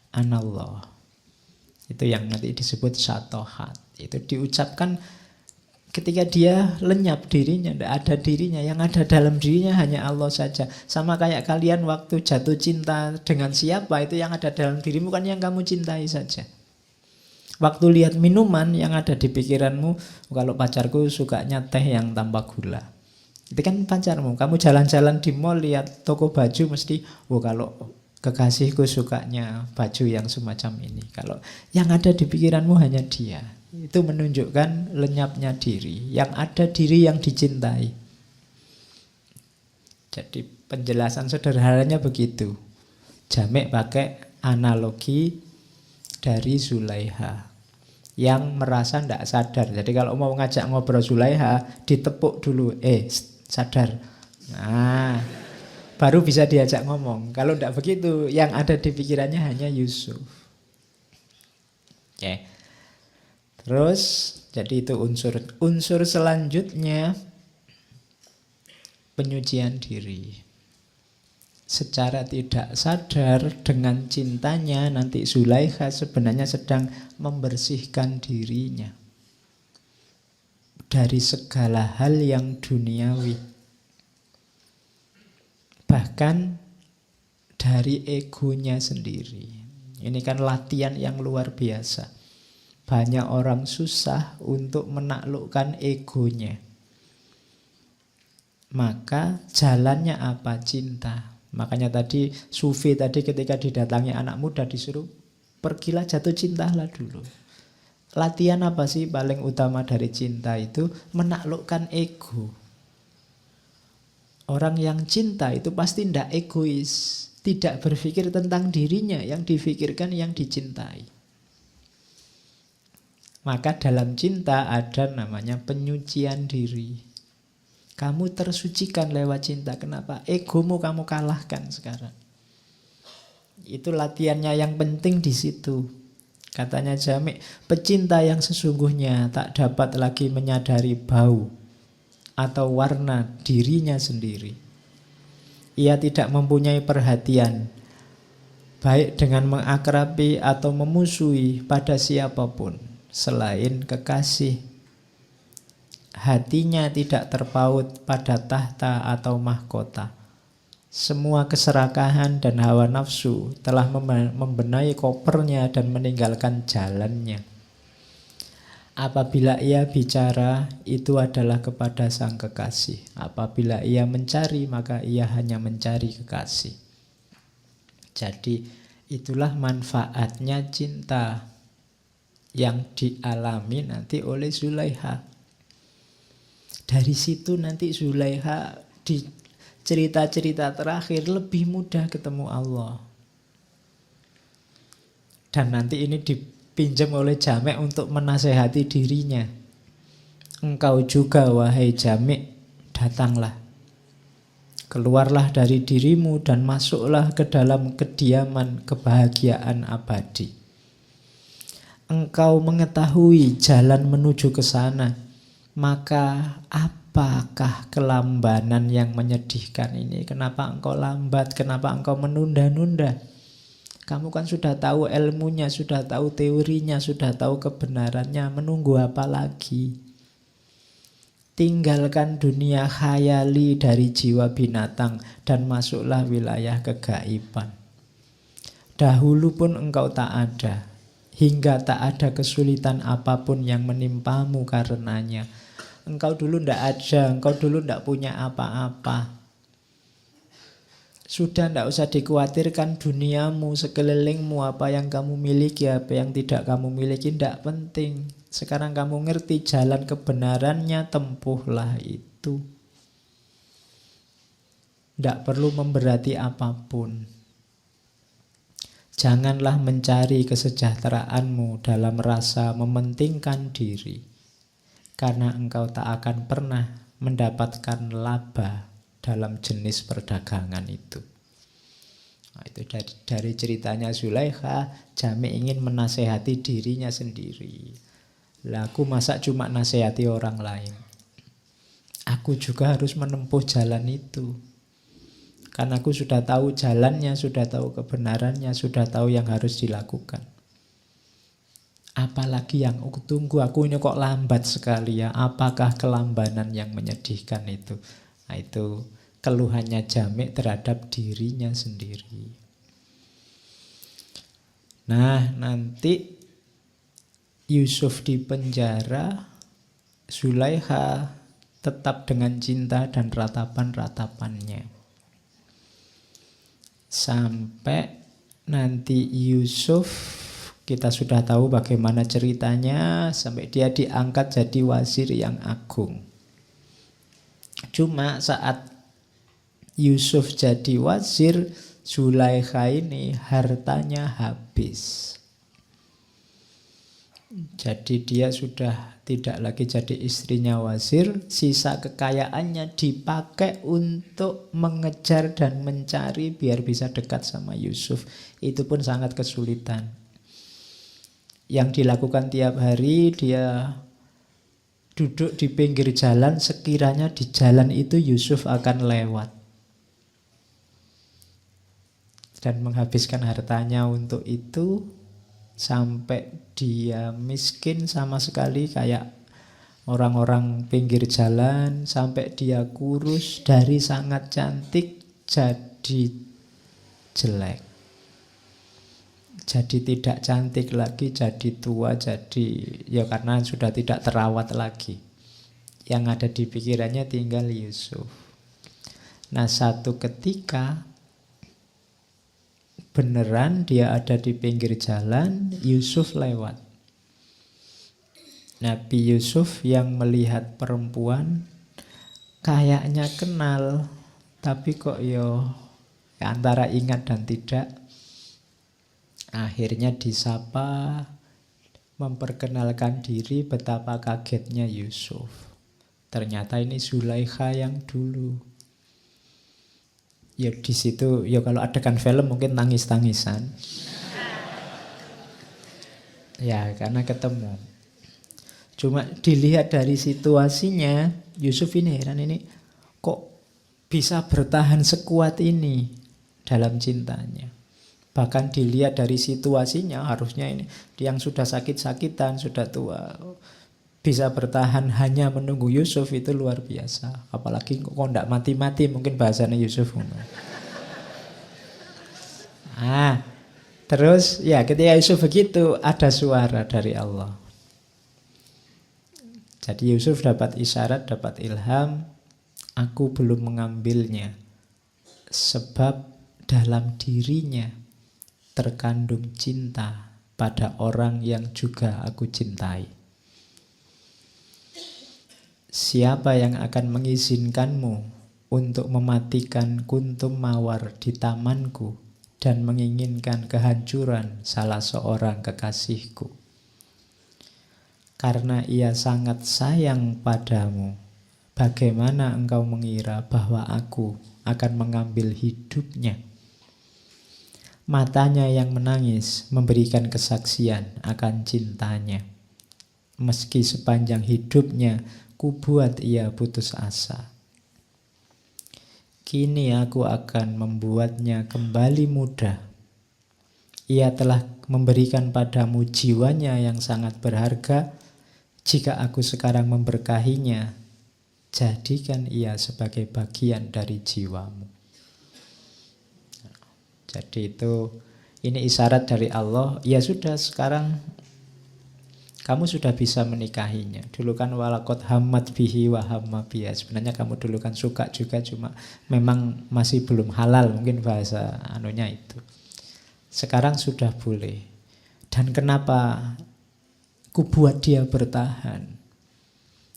anallah. Itu yang nanti disebut syatohat. Itu diucapkan ketika dia lenyap dirinya, tidak ada dirinya. Yang ada dalam dirinya hanya Allah saja. Sama kayak kalian waktu jatuh cinta dengan siapa, itu yang ada dalam dirimu kan yang kamu cintai saja. Waktu lihat minuman yang ada di pikiranmu, kalau pacarku sukanya teh yang tanpa gula. Itu kan pacarmu. Kamu jalan-jalan di mall lihat toko baju mesti, kalau kekasihku sukanya baju yang semacam ini. Kalau yang ada di pikiranmu hanya dia. Itu menunjukkan lenyapnya diri. Yang ada diri yang dicintai. Jadi penjelasan sederhananya begitu. Jamek pakai analogi dari Zulaiha yang merasa tidak sadar. Jadi kalau mau ngajak ngobrol Zulaiha, ditepuk dulu, sadar. Nah, baru bisa diajak ngomong. Kalau tidak begitu, yang ada di pikirannya hanya Yusuf. Oke. Terus, jadi itu unsur selanjutnya penyucian diri. Secara tidak sadar dengan cintanya nanti Zulaikha sebenarnya sedang membersihkan dirinya dari segala hal yang duniawi. Bahkan dari egonya sendiri. Ini kan latihan yang luar biasa. Banyak orang susah untuk menaklukkan egonya. Maka jalannya apa? Cinta. Makanya tadi Sufi tadi ketika didatangi anak muda disuruh pergilah jatuh cintalah dulu. Latihan apa sih paling utama dari cinta itu? Menaklukkan ego. Orang yang cinta itu pasti tidak egois, tidak berpikir tentang dirinya, yang difikirkan yang dicintai. Maka dalam cinta ada namanya penyucian diri. Kamu tersucikan lewat cinta. Kenapa? Egomu kamu kalahkan sekarang. Itu latihannya yang penting di situ. Katanya Jami', pecinta yang sesungguhnya tak dapat lagi menyadari bau atau warna dirinya sendiri. Ia tidak mempunyai perhatian, baik dengan mengakrabi atau memusuhi pada siapapun selain kekasih. Hatinya tidak terpaut pada tahta atau mahkota. Semua keserakahan dan hawa nafsu telah membenahi kopernya dan meninggalkan jalannya. Apabila ia bicara, itu adalah kepada sang kekasih. Apabila ia mencari, maka ia hanya mencari kekasih. Jadi itulah manfaatnya cinta yang dialami nanti oleh Zulaikha. Dari situ nanti Zulaikha di cerita-cerita terakhir lebih mudah ketemu Allah. Dan nanti ini dipinjam oleh Jami' untuk menasehati dirinya. Engkau juga wahai Jami', datanglah. Keluarlah dari dirimu dan masuklah ke dalam kediaman kebahagiaan abadi. Engkau mengetahui jalan menuju ke sana. Maka apakah kelambanan yang menyedihkan ini? Kenapa engkau lambat? Kenapa engkau menunda-nunda? Kamu kan sudah tahu ilmunya, sudah tahu teorinya, sudah tahu kebenarannya. Menunggu apa lagi? Tinggalkan dunia khayali dari jiwa binatang dan masuklah wilayah kegaiban. Dahulu pun engkau tak ada, hingga tak ada kesulitan apapun yang menimpamu karenanya. Engkau dulu tidak ada, engkau dulu tidak punya apa-apa. Sudah tidak usah dikhawatirkan duniamu, sekelilingmu, apa yang kamu miliki, apa yang tidak kamu miliki, tidak penting. Sekarang kamu ngerti jalan kebenarannya, tempuhlah itu. Tidak perlu memberati apapun. Janganlah mencari kesejahteraanmu dalam rasa mementingkan diri. Karena engkau tak akan pernah mendapatkan laba dalam jenis perdagangan itu. Nah, itu dari ceritanya Zulaikha, Jami' ingin menasehati dirinya sendiri. Lah aku masa cuma nasehati orang lain. Aku juga harus menempuh jalan itu. Karena aku sudah tahu jalannya, sudah tahu kebenarannya, sudah tahu yang harus dilakukan. Apalagi yang aku tunggu, aku ini kok lambat sekali ya. Apakah kelambanan yang menyedihkan itu? Nah, itu keluhannya Jami' terhadap dirinya sendiri. Nah, nanti Yusuf di penjara, Zulaikha tetap dengan cinta dan ratapan-ratapannya. Sampai nanti Yusuf, kita sudah tahu bagaimana ceritanya, sampai dia diangkat jadi wazir yang agung. Cuma saat Yusuf jadi wazir, Zulaikha ini hartanya habis. Jadi dia sudah tidak lagi jadi istrinya wazir, sisa kekayaannya dipakai untuk mengejar dan mencari biar bisa dekat sama Yusuf. Itu pun sangat kesulitan. Yang dilakukan tiap hari dia duduk di pinggir jalan, sekiranya di jalan itu Yusuf akan lewat dan menghabiskan hartanya untuk itu, sampai dia miskin sama sekali kayak orang-orang pinggir jalan, sampai dia kurus dari sangat cantik jadi jelek, jadi tidak cantik lagi, jadi tua, jadi ya karena sudah tidak terawat lagi. Yang ada di pikirannya tinggal Yusuf. Nah, satu ketika beneran dia ada di pinggir jalan, Yusuf lewat. Nabi Yusuf yang melihat perempuan kayaknya kenal, tapi kok antara ingat dan tidak. Akhirnya disapa, memperkenalkan diri, betapa kagetnya Yusuf. Ternyata ini Zulaikha yang dulu. Ya di situ, ya kalau adegan film mungkin tangis-tangisan. Ya karena ketemu. Cuma dilihat dari situasinya, Yusuf ini heran, ini kok bisa bertahan sekuat ini dalam cintanya. Bahkan dilihat dari situasinya, harusnya ini yang sudah sakit-sakitan, sudah tua, bisa bertahan hanya menunggu Yusuf, itu luar biasa. Apalagi kok tidak mati-mati, mungkin bahasanya Yusuf. Terus ya ketika Yusuf begitu, ada suara dari Allah. Jadi Yusuf dapat isyarat, dapat ilham, aku belum mengambilnya, sebab dalam dirinya terkandung cinta pada orang yang juga aku cintai. Siapa yang akan mengizinkanmu untuk mematikan kuntum mawar di tamanku dan menginginkan kehancuran salah seorang kekasihku? Karena ia sangat sayang padamu, bagaimana engkau mengira bahwa aku akan mengambil hidupnya? Matanya yang menangis memberikan kesaksian akan cintanya. Meski sepanjang hidupnya kubuat ia putus asa. Kini aku akan membuatnya kembali muda. Ia telah memberikan padamu jiwanya yang sangat berharga. Jika aku sekarang memberkahinya, jadikan ia sebagai bagian dari jiwamu. Jadi ini isyarat dari Allah. Ya sudah, sekarang kamu sudah bisa menikahinya. Dulu kan walakot hamad bihi wa hamma biha. Sebenarnya kamu dulu kan suka juga, cuma memang masih belum halal, mungkin bahasa anunya itu. Sekarang sudah boleh. Dan kenapa ku buat dia bertahan?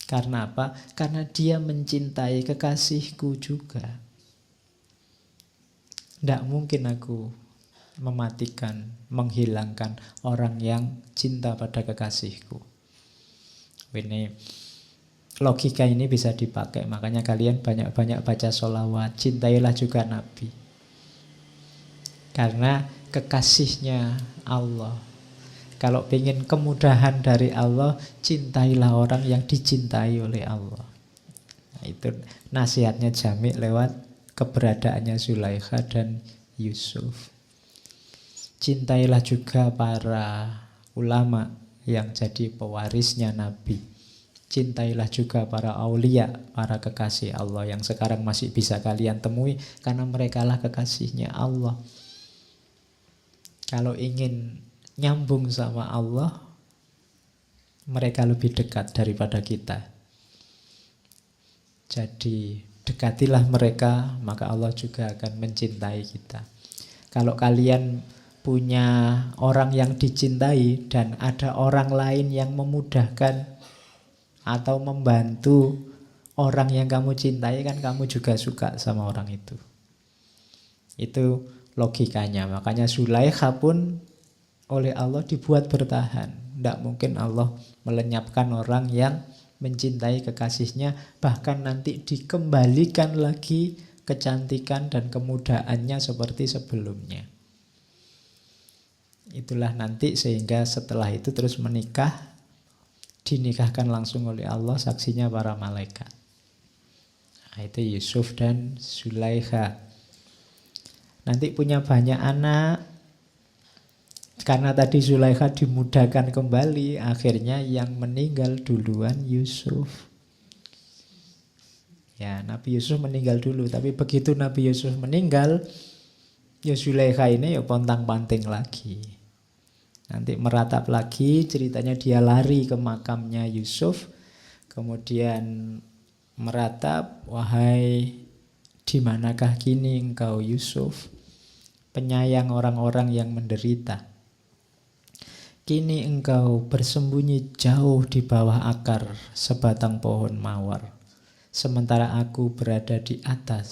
Karena apa? Karena dia mencintai kekasihku juga. Tidak mungkin aku mematikan, menghilangkan orang yang cinta pada kekasihku. Ini logika ini bisa dipakai. Makanya kalian banyak-banyak baca sholawat. Cintailah juga Nabi. Karena kekasihnya Allah. Kalau ingin kemudahan dari Allah, cintailah orang yang dicintai oleh Allah. Nah, itu nasihatnya Jami' lewat keberadaannya Zulaikha dan Yusuf. Cintailah juga para ulama yang jadi pewarisnya Nabi. Cintailah juga para aulia, para kekasih Allah yang sekarang masih bisa kalian temui, karena merekalah kekasihnya Allah. Kalau ingin nyambung sama Allah, mereka lebih dekat daripada kita. Jadi dekatilah mereka, maka Allah juga akan mencintai kita. Kalau kalian punya orang yang dicintai dan ada orang lain yang memudahkan atau membantu orang yang kamu cintai, kan kamu juga suka sama orang itu. Itu logikanya. Makanya Zulaikha pun oleh Allah dibuat bertahan. Tidak mungkin Allah melenyapkan orang yang mencintai kekasihnya, bahkan nanti dikembalikan lagi kecantikan dan kemudahannya seperti sebelumnya. Itulah nanti, sehingga setelah itu terus menikah dinikahkan langsung oleh Allah, saksinya para malaikat. Nah, itu Yusuf dan Zulaikha. Nanti punya banyak anak. Karena tadi Zulaikha dimudahkan kembali, akhirnya yang meninggal duluan Yusuf. Ya, Nabi Yusuf meninggal dulu, tapi begitu Nabi Yusuf meninggal, ya Zulaikha ini ya pontang-panting lagi. Nanti meratap lagi, ceritanya dia lari ke makamnya Yusuf, kemudian meratap, wahai di manakah kini engkau Yusuf, penyayang orang-orang yang menderita. Kini engkau bersembunyi jauh di bawah akar sebatang pohon mawar, sementara aku berada di atas,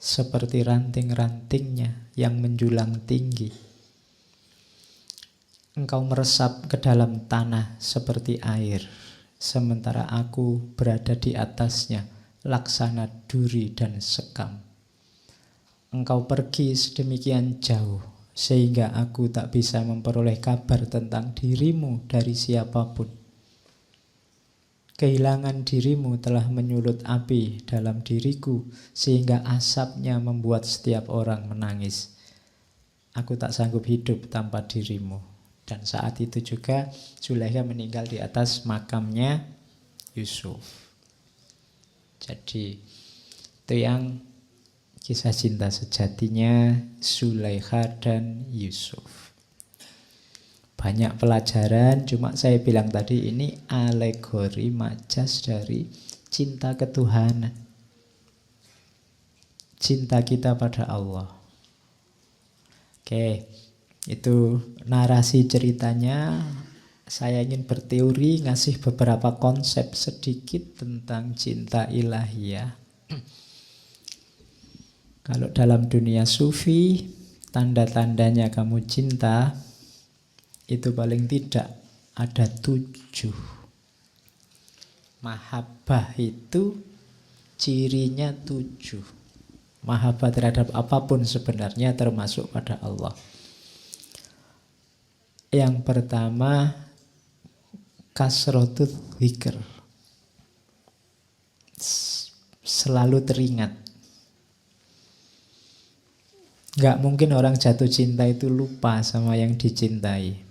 seperti ranting-rantingnya yang menjulang tinggi. Engkau meresap ke dalam tanah seperti air, sementara aku berada di atasnya, laksana duri dan sekam. Engkau pergi sedemikian jauh, sehingga aku tak bisa memperoleh kabar tentang dirimu dari siapapun. Kehilangan dirimu telah menyulut api dalam diriku, sehingga asapnya membuat setiap orang menangis. Aku tak sanggup hidup tanpa dirimu. Dan saat itu juga Zulaikha meninggal di atas makamnya Yusuf. Jadi itu yang kisah cinta sejatinya Zulaikha dan Yusuf. Banyak pelajaran, cuma saya bilang tadi ini alegori majas dari cinta ketuhanan. Cinta kita pada Allah. Oke, itu narasi ceritanya. Saya ingin berteori, ngasih beberapa konsep sedikit tentang cinta ilahiyah. Kalau dalam dunia sufi, tanda-tandanya kamu cinta, itu paling tidak ada 7. Mahabbah itu cirinya 7. Mahabbah terhadap apapun sebenarnya termasuk pada Allah. Yang pertama, kasrotul dzikr. Selalu teringat. Gak mungkin orang jatuh cinta itu lupa sama yang dicintai,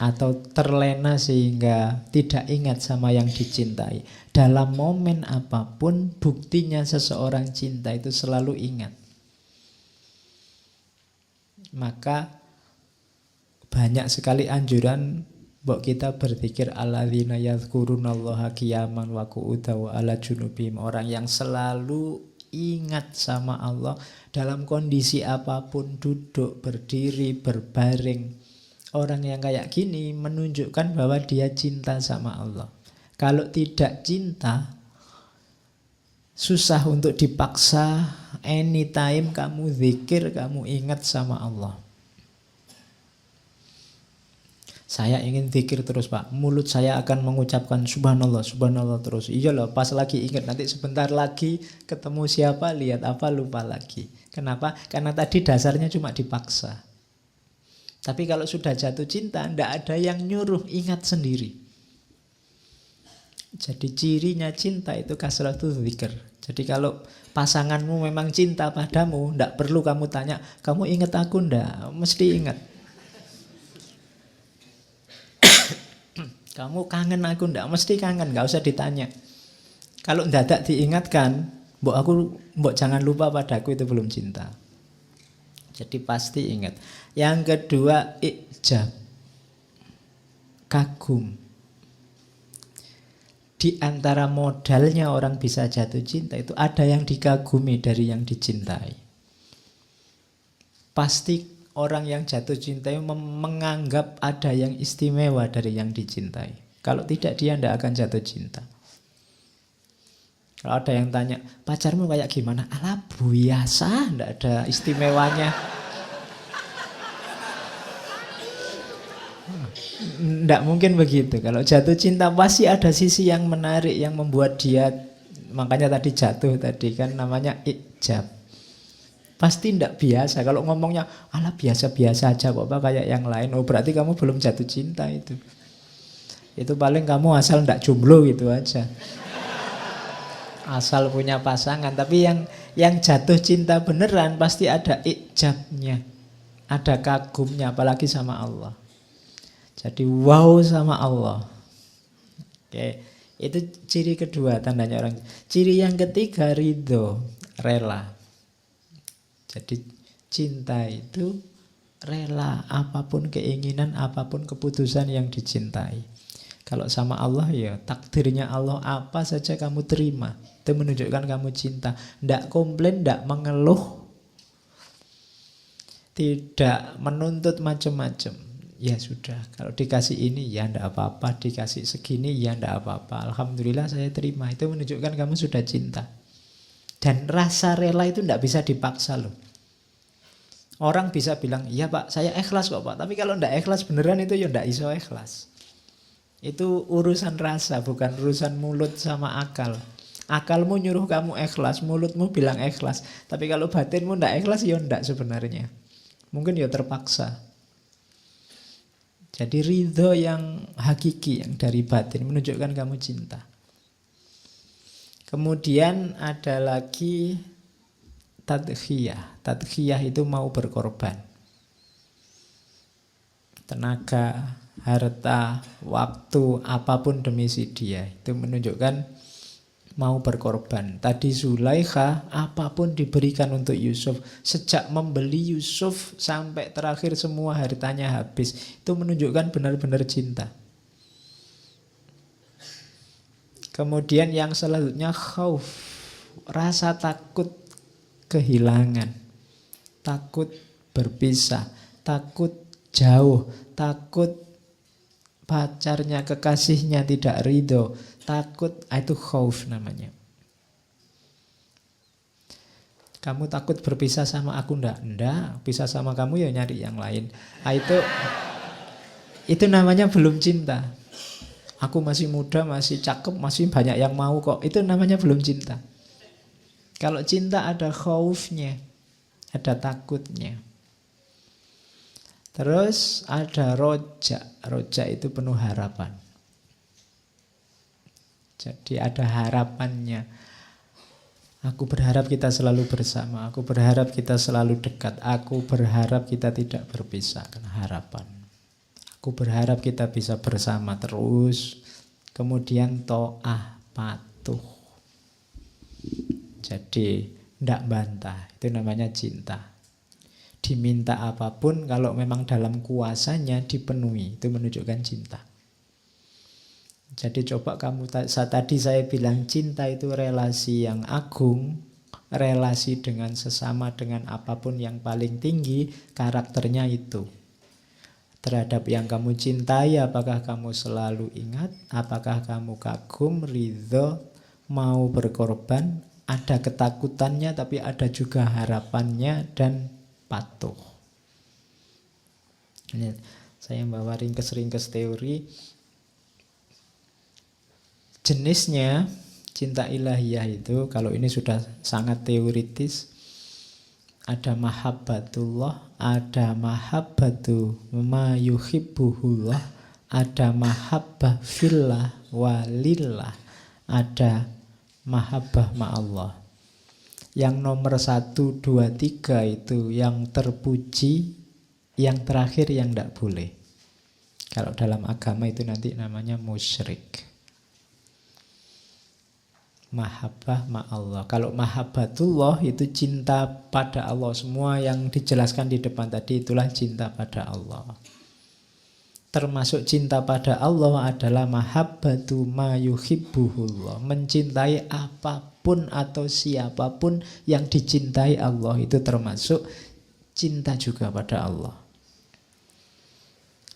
atau terlena sehingga tidak ingat sama yang dicintai. Dalam momen apapun, buktinya seseorang cinta itu selalu ingat. Maka banyak sekali anjuran buat kita berzikir alladzina yadhkurunallaha qiyaman wa qu'udan wa ala junubihim. Orang yang selalu ingat sama Allah dalam kondisi apapun, duduk, berdiri, berbaring. Orang yang kayak gini menunjukkan bahwa dia cinta sama Allah. Kalau tidak cinta, susah untuk dipaksa. Anytime kamu zikir, kamu ingat sama Allah. Saya ingin zikir terus Pak, mulut saya akan mengucapkan subhanallah, subhanallah terus. Iya loh, pas lagi ingat, nanti sebentar lagi ketemu siapa, lihat apa, lupa lagi. Kenapa? Karena tadi dasarnya cuma dipaksa. Tapi kalau sudah jatuh cinta, tidak ada yang nyuruh, ingat sendiri. Jadi cirinya cinta itu kasratul dzikr. Jadi kalau pasanganmu memang cinta padamu, tidak perlu kamu tanya, kamu ingat aku enggak? Mesti ingat. Kamu kangen aku enggak? Mesti kangen, enggak usah ditanya. Kalau mendadak diingatkan, mbok jangan lupa padaku, itu belum cinta. Jadi pasti ingat. Yang kedua, ijab. Kagum. Di antara modalnya orang bisa jatuh cinta itu ada yang dikagumi dari yang dicintai. Pasti orang yang jatuh cinta menganggap ada yang istimewa dari yang dicintai. Kalau tidak, dia tidak akan jatuh cinta. Kalau ada yang tanya, pacarmu kayak gimana? Alah, biasa, tidak ada istimewanya. Tidak mungkin begitu. Kalau jatuh cinta pasti ada sisi yang menarik yang membuat dia, makanya tadi jatuh tadi kan namanya ijab. Pasti tidak biasa. Kalau ngomongnya, alah biasa-biasa aja kok Pak, kayak yang lain. Oh berarti kamu belum jatuh cinta itu. Itu paling kamu asal ndak jomblo gitu aja. Asal punya pasangan. Tapi yang jatuh cinta beneran pasti ada ijabnya, ada kagumnya, apalagi sama Allah. Jadi wow sama Allah. Oke, itu ciri kedua tandanya orang. Ciri yang ketiga ridho, rela. Jadi cinta itu rela apapun keinginan, apapun keputusan yang dicintai. Kalau sama Allah ya takdirnya Allah apa saja kamu terima. Itu menunjukkan kamu cinta. Tidak komplain, tidak mengeluh, tidak menuntut macam-macam. Ya sudah, kalau dikasih ini ya tidak apa-apa, dikasih segini ya tidak apa-apa. Alhamdulillah saya terima. Itu menunjukkan kamu sudah cinta. Dan rasa rela itu tidak bisa dipaksa loh. Orang bisa bilang, iya Pak, saya ikhlas kok Pak. Tapi kalau tidak ikhlas beneran itu ya tidak iso ikhlas. Itu urusan rasa, bukan urusan mulut sama akal. Akalmu nyuruh kamu ikhlas, mulutmu bilang ikhlas. Tapi kalau batinmu tidak ikhlas ya tidak sebenarnya. Mungkin ya terpaksa. Jadi ridho yang hakiki, yang dari batin, menunjukkan kamu cinta. Kemudian ada lagi tadkhiyah. Tadkhiyah itu mau berkorban. Tenaga, harta, waktu, apapun demi si dia. Itu menunjukkan mau berkorban. Tadi Zulaikha apapun diberikan untuk Yusuf. Sejak membeli Yusuf sampai terakhir semua hartanya habis. Itu menunjukkan benar-benar cinta. Kemudian yang selanjutnya khauf. Rasa takut kehilangan. Takut berpisah. Takut jauh. Takut pacarnya, kekasihnya tidak ridho. Takut, itu khauf namanya. Kamu takut berpisah sama aku ndak? Ndak, pisah sama kamu ya nyari yang lain. Itu namanya belum cinta. Aku masih muda, masih cakep, masih banyak yang mau kok. Itu namanya belum cinta. Kalau cinta ada khaufnya, ada takutnya. Terus ada roja. Roja itu penuh harapan. Jadi ada harapannya. Aku berharap kita selalu bersama. Aku berharap kita selalu dekat. Aku berharap kita tidak berpisah. Karena harapan. Aku berharap kita bisa bersama terus. Kemudian to'ah, patuh. Jadi tidak bantah. Itu namanya cinta. Diminta apapun, kalau memang dalam kuasanya dipenuhi. Itu menunjukkan cinta. Jadi coba kamu, tadi saya bilang cinta itu relasi yang agung, relasi dengan sesama, dengan apapun yang paling tinggi, karakternya itu. Terhadap yang kamu cintai, apakah kamu selalu ingat, apakah kamu kagum, ridho, mau berkorban, ada ketakutannya tapi ada juga harapannya dan patuh. Ini saya bawa ringkes-ringkes teori. Jenisnya cinta ilahiyah itu, kalau ini sudah sangat teoritis, ada mahabbatullah, ada mahabbatu ma yuhibbuhullah, ada mahabbah fillah walillah, ada mahabbah ma'allah. Yang nomor 1, 2, 3 itu yang terpuji, yang terakhir yang tidak boleh. Kalau dalam agama itu nanti namanya musyrik. Mahabbah ma'allah. Kalau mahabbatullah itu cinta pada Allah. Semua yang dijelaskan di depan tadi itulah cinta pada Allah. Termasuk cinta pada Allah adalah mahabbatu ma yuhibbuhullah. Mencintai apapun atau siapapun yang dicintai Allah. Itu termasuk cinta juga pada Allah.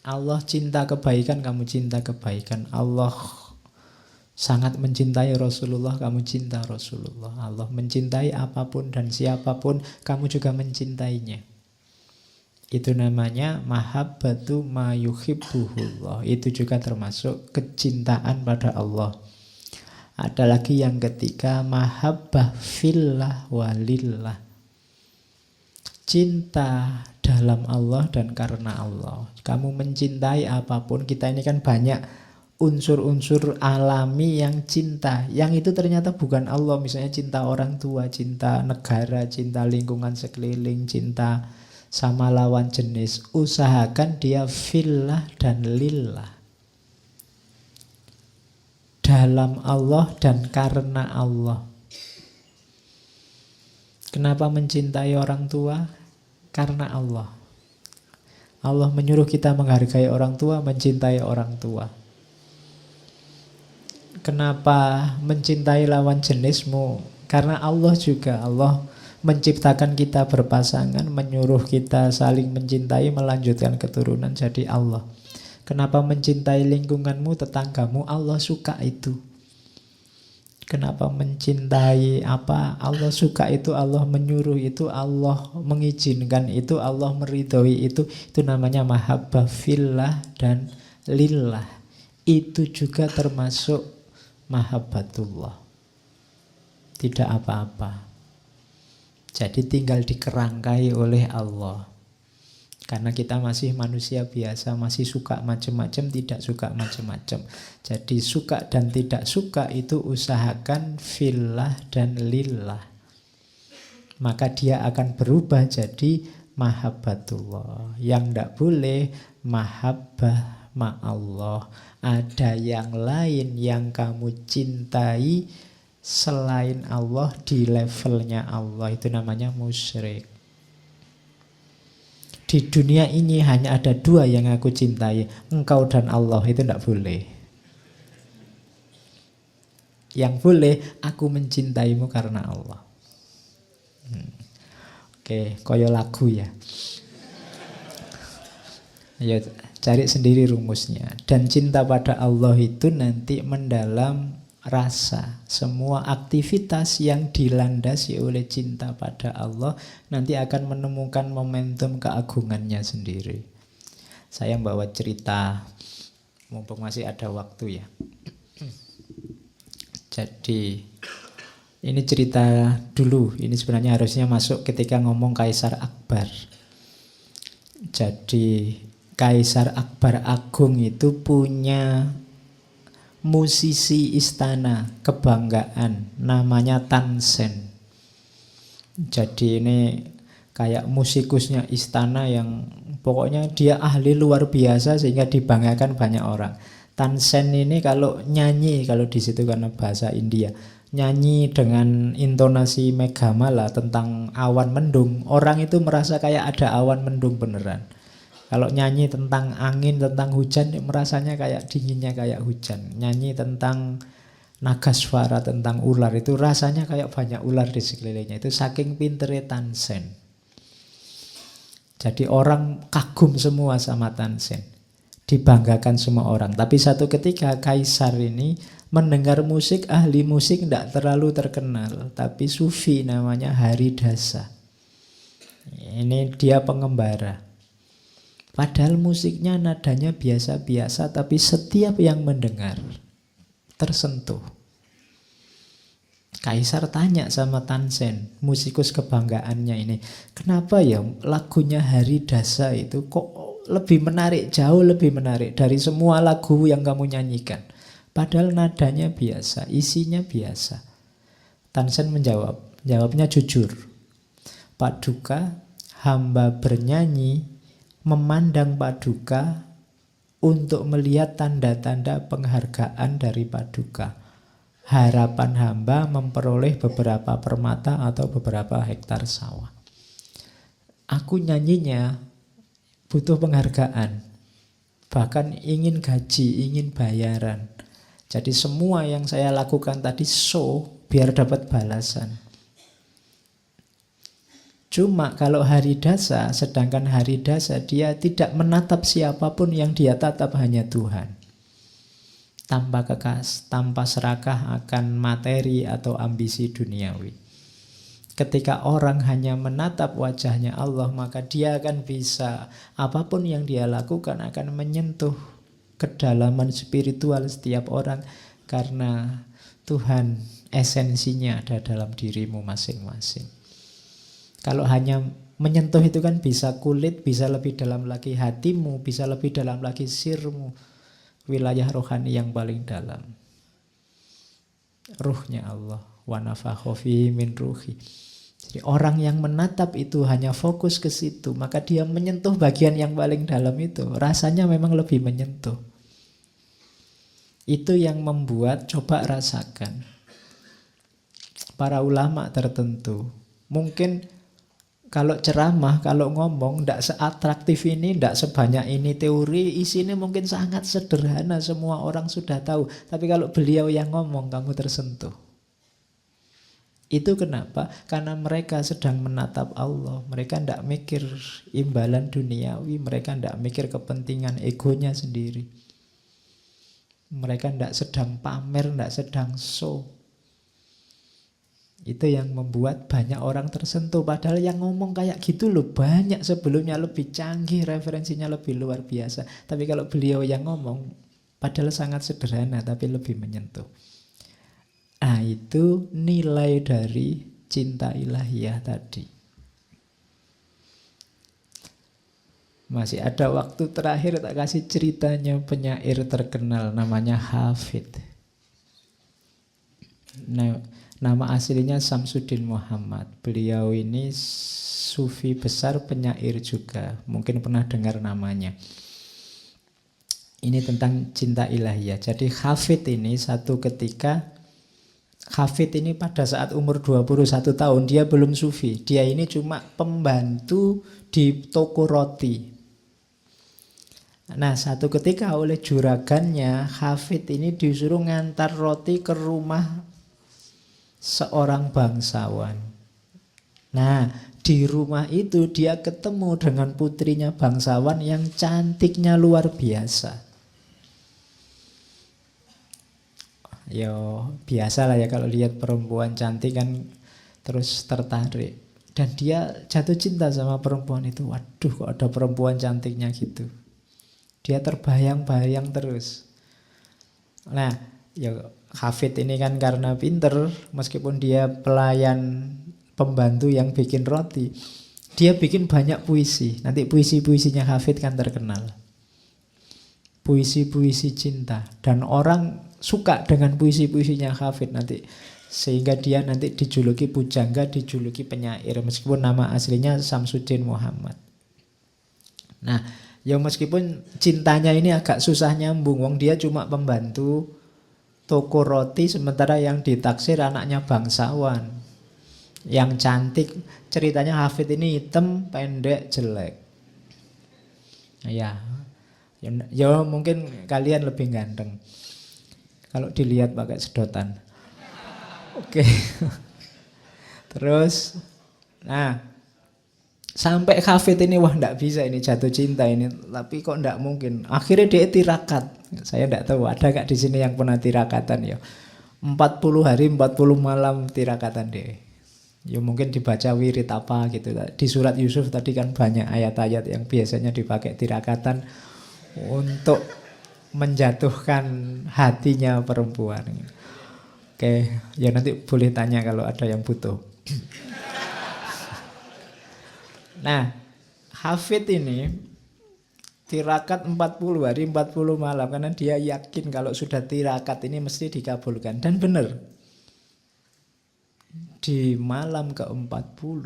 Allah cinta kebaikan, kamu cinta kebaikan. Allah sangat mencintai Rasulullah, kamu cinta Rasulullah. Allah mencintai apapun dan siapapun, kamu juga mencintainya. Itu namanya mahabbatu ma yuhibbuhullah. Itu juga termasuk kecintaan pada Allah. Ada lagi yang ketiga, mahabbah fillah walillah. Cinta dalam Allah dan karena Allah. Kamu mencintai apapun, kita ini kan banyak unsur-unsur alami yang cinta, yang itu ternyata bukan Allah. Misalnya cinta orang tua, cinta negara, cinta lingkungan sekeliling, cinta sama lawan jenis. Usahakan dia fillah dan lillah, dalam Allah dan karena Allah. Kenapa mencintai orang tua? Karena Allah. Allah menyuruh kita menghargai orang tua, mencintai orang tua. Kenapa mencintai lawan jenismu? Karena Allah juga. Allah menciptakan kita berpasangan, menyuruh kita saling mencintai, melanjutkan keturunan. Jadi Allah. Kenapa mencintai lingkunganmu, tetanggamu? Allah suka itu. Kenapa mencintai apa? Allah suka itu, Allah menyuruh itu, Allah mengizinkan itu, Allah meridhoi itu. Itu namanya mahabbah fillah dan lillah. Itu juga termasuk mahabbatullah. Tidak apa-apa. Jadi tinggal dikerangkai oleh Allah. Karena kita masih manusia biasa, masih suka macam-macam, tidak suka macam-macam. Jadi suka dan tidak suka itu usahakan fillah dan lillah. Maka dia akan berubah jadi mahabbatullah. Yang tidak boleh mahabbah ma'allah. Ada yang lain yang kamu cintai selain Allah di levelnya Allah. Itu namanya musyrik. Di dunia ini hanya ada dua yang aku cintai, engkau dan Allah. Itu tidak boleh. Yang boleh, aku mencintaimu karena Allah. Oke, koyo lagu ya. Ayo cari sendiri rumusnya. Dan cinta pada Allah itu nanti mendalam rasa. Semua aktivitas yang dilandasi oleh cinta pada Allah nanti akan menemukan momentum keagungannya sendiri. Saya bawa cerita, mumpung masih ada waktu ya. Jadi ini cerita dulu. Ini sebenarnya harusnya masuk ketika ngomong Kaisar Akbar. Jadi Kaisar Akbar Agung itu punya musisi istana kebanggaan, namanya Tansen. Jadi ini kayak musikusnya istana yang pokoknya dia ahli luar biasa sehingga dibanggakan banyak orang. Tansen ini kalau nyanyi, kalau di situ karena bahasa India, nyanyi dengan intonasi Megamala tentang awan mendung, orang itu merasa kayak ada awan mendung beneran. Kalau nyanyi tentang angin, tentang hujan, merasanya kayak dinginnya kayak hujan. Nyanyi tentang nagaswara, tentang ular, itu rasanya kayak banyak ular di sekelilingnya. Itu saking pinternya Tansen. Jadi orang kagum semua sama Tansen. Dibanggakan semua orang. Tapi satu ketika Kaisar ini mendengar musik, ahli musik tidak terlalu terkenal. Tapi sufi namanya Haridasa. Ini dia pengembara. Padahal musiknya nadanya biasa-biasa, tapi setiap yang mendengar tersentuh. Kaisar tanya sama Tansen, musikus kebanggaannya ini, kenapa ya lagunya Haridasa itu kok lebih menarik, jauh lebih menarik dari semua lagu yang kamu nyanyikan. Padahal nadanya biasa, isinya biasa. Tansen menjawab, jawabnya jujur. Pak Duka, hamba bernyanyi memandang Paduka untuk melihat tanda-tanda penghargaan dari Paduka. Harapan hamba memperoleh beberapa permata atau beberapa hektar sawah. Aku nyanyinya butuh penghargaan, bahkan ingin gaji, ingin bayaran. Jadi semua yang saya lakukan tadi show biar dapat balasan. Cuma kalau Haridasa, sedangkan Haridasa dia tidak menatap siapapun, yang dia tatap hanya Tuhan. Tanpa kekas, tanpa serakah akan materi atau ambisi duniawi. Ketika orang hanya menatap wajahnya Allah, maka dia akan bisa, apapun yang dia lakukan akan menyentuh kedalaman spiritual setiap orang. Karena Tuhan esensinya ada dalam dirimu masing-masing. Kalau hanya menyentuh itu kan bisa kulit, bisa lebih dalam lagi hatimu, bisa lebih dalam lagi sirmu, wilayah rohani yang paling dalam. Ruhnya Allah. Wa nafakha fihi min ruhi. Jadi orang yang menatap itu hanya fokus ke situ, maka dia menyentuh bagian yang paling dalam itu. Rasanya memang lebih menyentuh. Itu yang membuat, coba rasakan, para ulama tertentu mungkin kalau ceramah, kalau ngomong tidak seatraktif ini, tidak sebanyak ini teori, isinya mungkin sangat sederhana, semua orang sudah tahu. Tapi kalau beliau yang ngomong, kamu tersentuh. Itu kenapa? Karena mereka sedang menatap Allah. Mereka tidak mikir imbalan duniawi, mereka tidak mikir kepentingan egonya sendiri. Mereka tidak sedang pamer, tidak sedang show. Itu yang membuat banyak orang tersentuh. Padahal yang ngomong kayak gitu loh banyak sebelumnya, lebih canggih, referensinya lebih luar biasa. Tapi kalau beliau yang ngomong, padahal sangat sederhana tapi lebih menyentuh. Nah, itu nilai dari cinta ilahiyah tadi. Masih ada waktu terakhir, tak kasih ceritanya penyair terkenal namanya Hafid. Nah, nama aslinya Samsuddin Muhammad. Beliau ini sufi besar, penyair juga. Mungkin pernah dengar namanya. Ini tentang cinta ilahiyah. Jadi Hafid ini satu ketika, Hafid ini pada saat umur 21 tahun, dia belum sufi. Dia ini cuma pembantu di toko roti. Nah, satu ketika oleh juragannya, Hafid ini disuruh ngantar roti ke rumah seorang bangsawan. Nah, di rumah itu dia ketemu dengan putrinya bangsawan yang cantiknya luar biasa. Yo, biasa lah ya kalau lihat perempuan cantik kan terus tertarik. Dan dia jatuh cinta sama perempuan itu. Waduh, kok ada perempuan cantiknya gitu. Dia terbayang-bayang terus. Nah, ya Hafid ini kan karena pinter, meskipun dia pelayan pembantu yang bikin roti, dia bikin banyak puisi. Nanti puisi-puisinya Hafid kan terkenal. Puisi-puisi cinta. Dan orang suka dengan puisi-puisinya Hafid nanti. Sehingga dia nanti dijuluki pujangga, dijuluki penyair. Meskipun nama aslinya Samsuddin Muhammad. Nah, ya meskipun cintanya ini agak susah nyambung. Wong dia cuma pembantu toko roti, sementara yang ditaksir anaknya bangsawan yang cantik. Ceritanya Hafid ini hitam, pendek, jelek. Ya mungkin kalian lebih ganteng kalau dilihat pakai sedotan. Oke. Terus, nah, sampai Hafid ini wah ndak bisa ini jatuh cinta ini, tapi kok ndak mungkin. Akhirnya dia tirakat. Saya ndak tahu ada gak di sini yang pernah tirakatan ya. 40 hari 40 malam tirakatan dia. Ya mungkin dibaca wirid apa gitu. Di surat Yusuf tadi kan banyak ayat-ayat yang biasanya dipakai tirakatan untuk menjatuhkan hatinya perempuan. Oke, ya nanti boleh tanya kalau ada yang butuh. Nah, Hafid ini tirakat 40 hari 40 malam karena dia yakin kalau sudah tirakat ini mesti dikabulkan. Dan benar. Di malam ke-40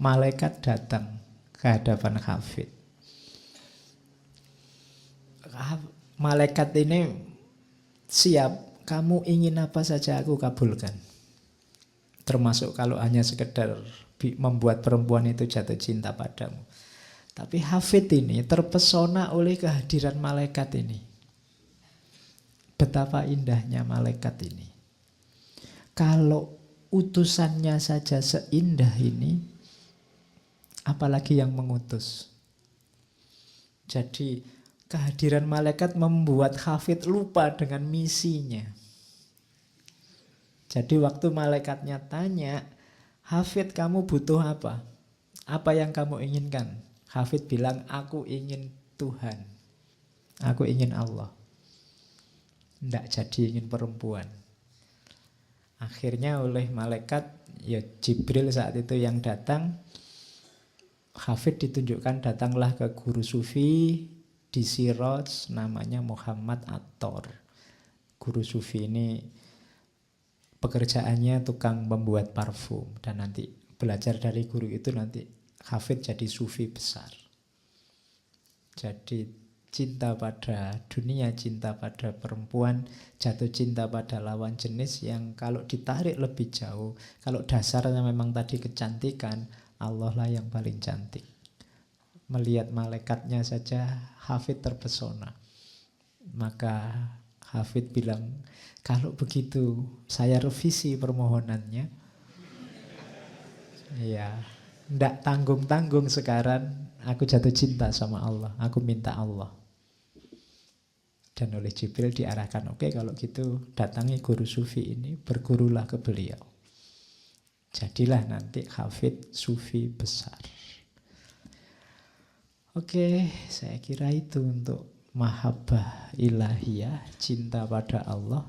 malaikat datang ke hadapan Hafid. Malaikat ini siap, kamu ingin apa saja aku kabulkan. Termasuk kalau hanya sekedar membuat perempuan itu jatuh cinta padamu. Tapi Hafid ini terpesona oleh kehadiran malaikat ini. Betapa indahnya malaikat ini. Kalau utusannya saja seindah ini, apalagi yang mengutus. Jadi kehadiran malaikat membuat Hafid lupa dengan misinya. Jadi waktu malaikatnya tanya, Hafid kamu butuh apa? Apa yang kamu inginkan? Hafid bilang, aku ingin Tuhan. Aku ingin Allah. Tidak jadi ingin perempuan. Akhirnya oleh malaikat, ya Jibril saat itu yang datang, Hafid ditunjukkan datanglah ke guru sufi Di Siraj namanya Muhammad Attor. Guru sufi ini pekerjaannya tukang membuat parfum, dan nanti belajar dari guru itu nanti hafid jadi sufi besar. Jadi cinta pada dunia, cinta pada perempuan, jatuh cinta pada lawan jenis yang kalau ditarik lebih jauh, kalau dasarnya memang tadi kecantikan, Allah lah yang paling cantik. Melihat malaikatnya saja Hafid terpesona. Maka Hafid bilang, kalau begitu saya revisi permohonannya. Ya, ndak tanggung-tanggung sekarang, aku jatuh cinta sama Allah, aku minta Allah. Dan oleh Jibril diarahkan, oke, kalau gitu datangi guru sufi ini, bergurulah ke beliau. Jadilah nanti hafid sufi besar. Oke, saya kira itu untuk mahabbah ilahiyah, cinta pada Allah.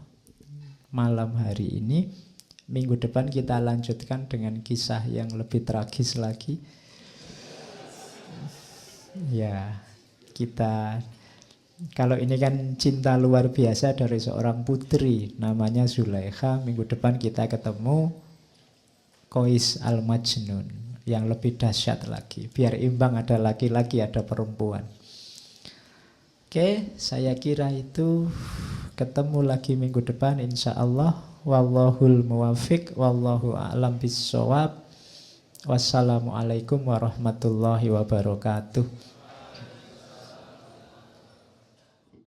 Malam hari ini, minggu depan kita lanjutkan dengan kisah yang lebih tragis lagi. Ya, kita, kalau ini kan cinta luar biasa dari seorang putri namanya Zulaikha. Minggu depan kita ketemu Qais al-Majnun yang lebih dahsyat lagi. Biar imbang, ada laki-laki, ada perempuan. Oke, saya kira itu. Ketemu lagi minggu depan insya Allah. Wallahul muwafiq, wallahu a'lam bissawab. Wassalamualaikum warahmatullahi wabarakatuh.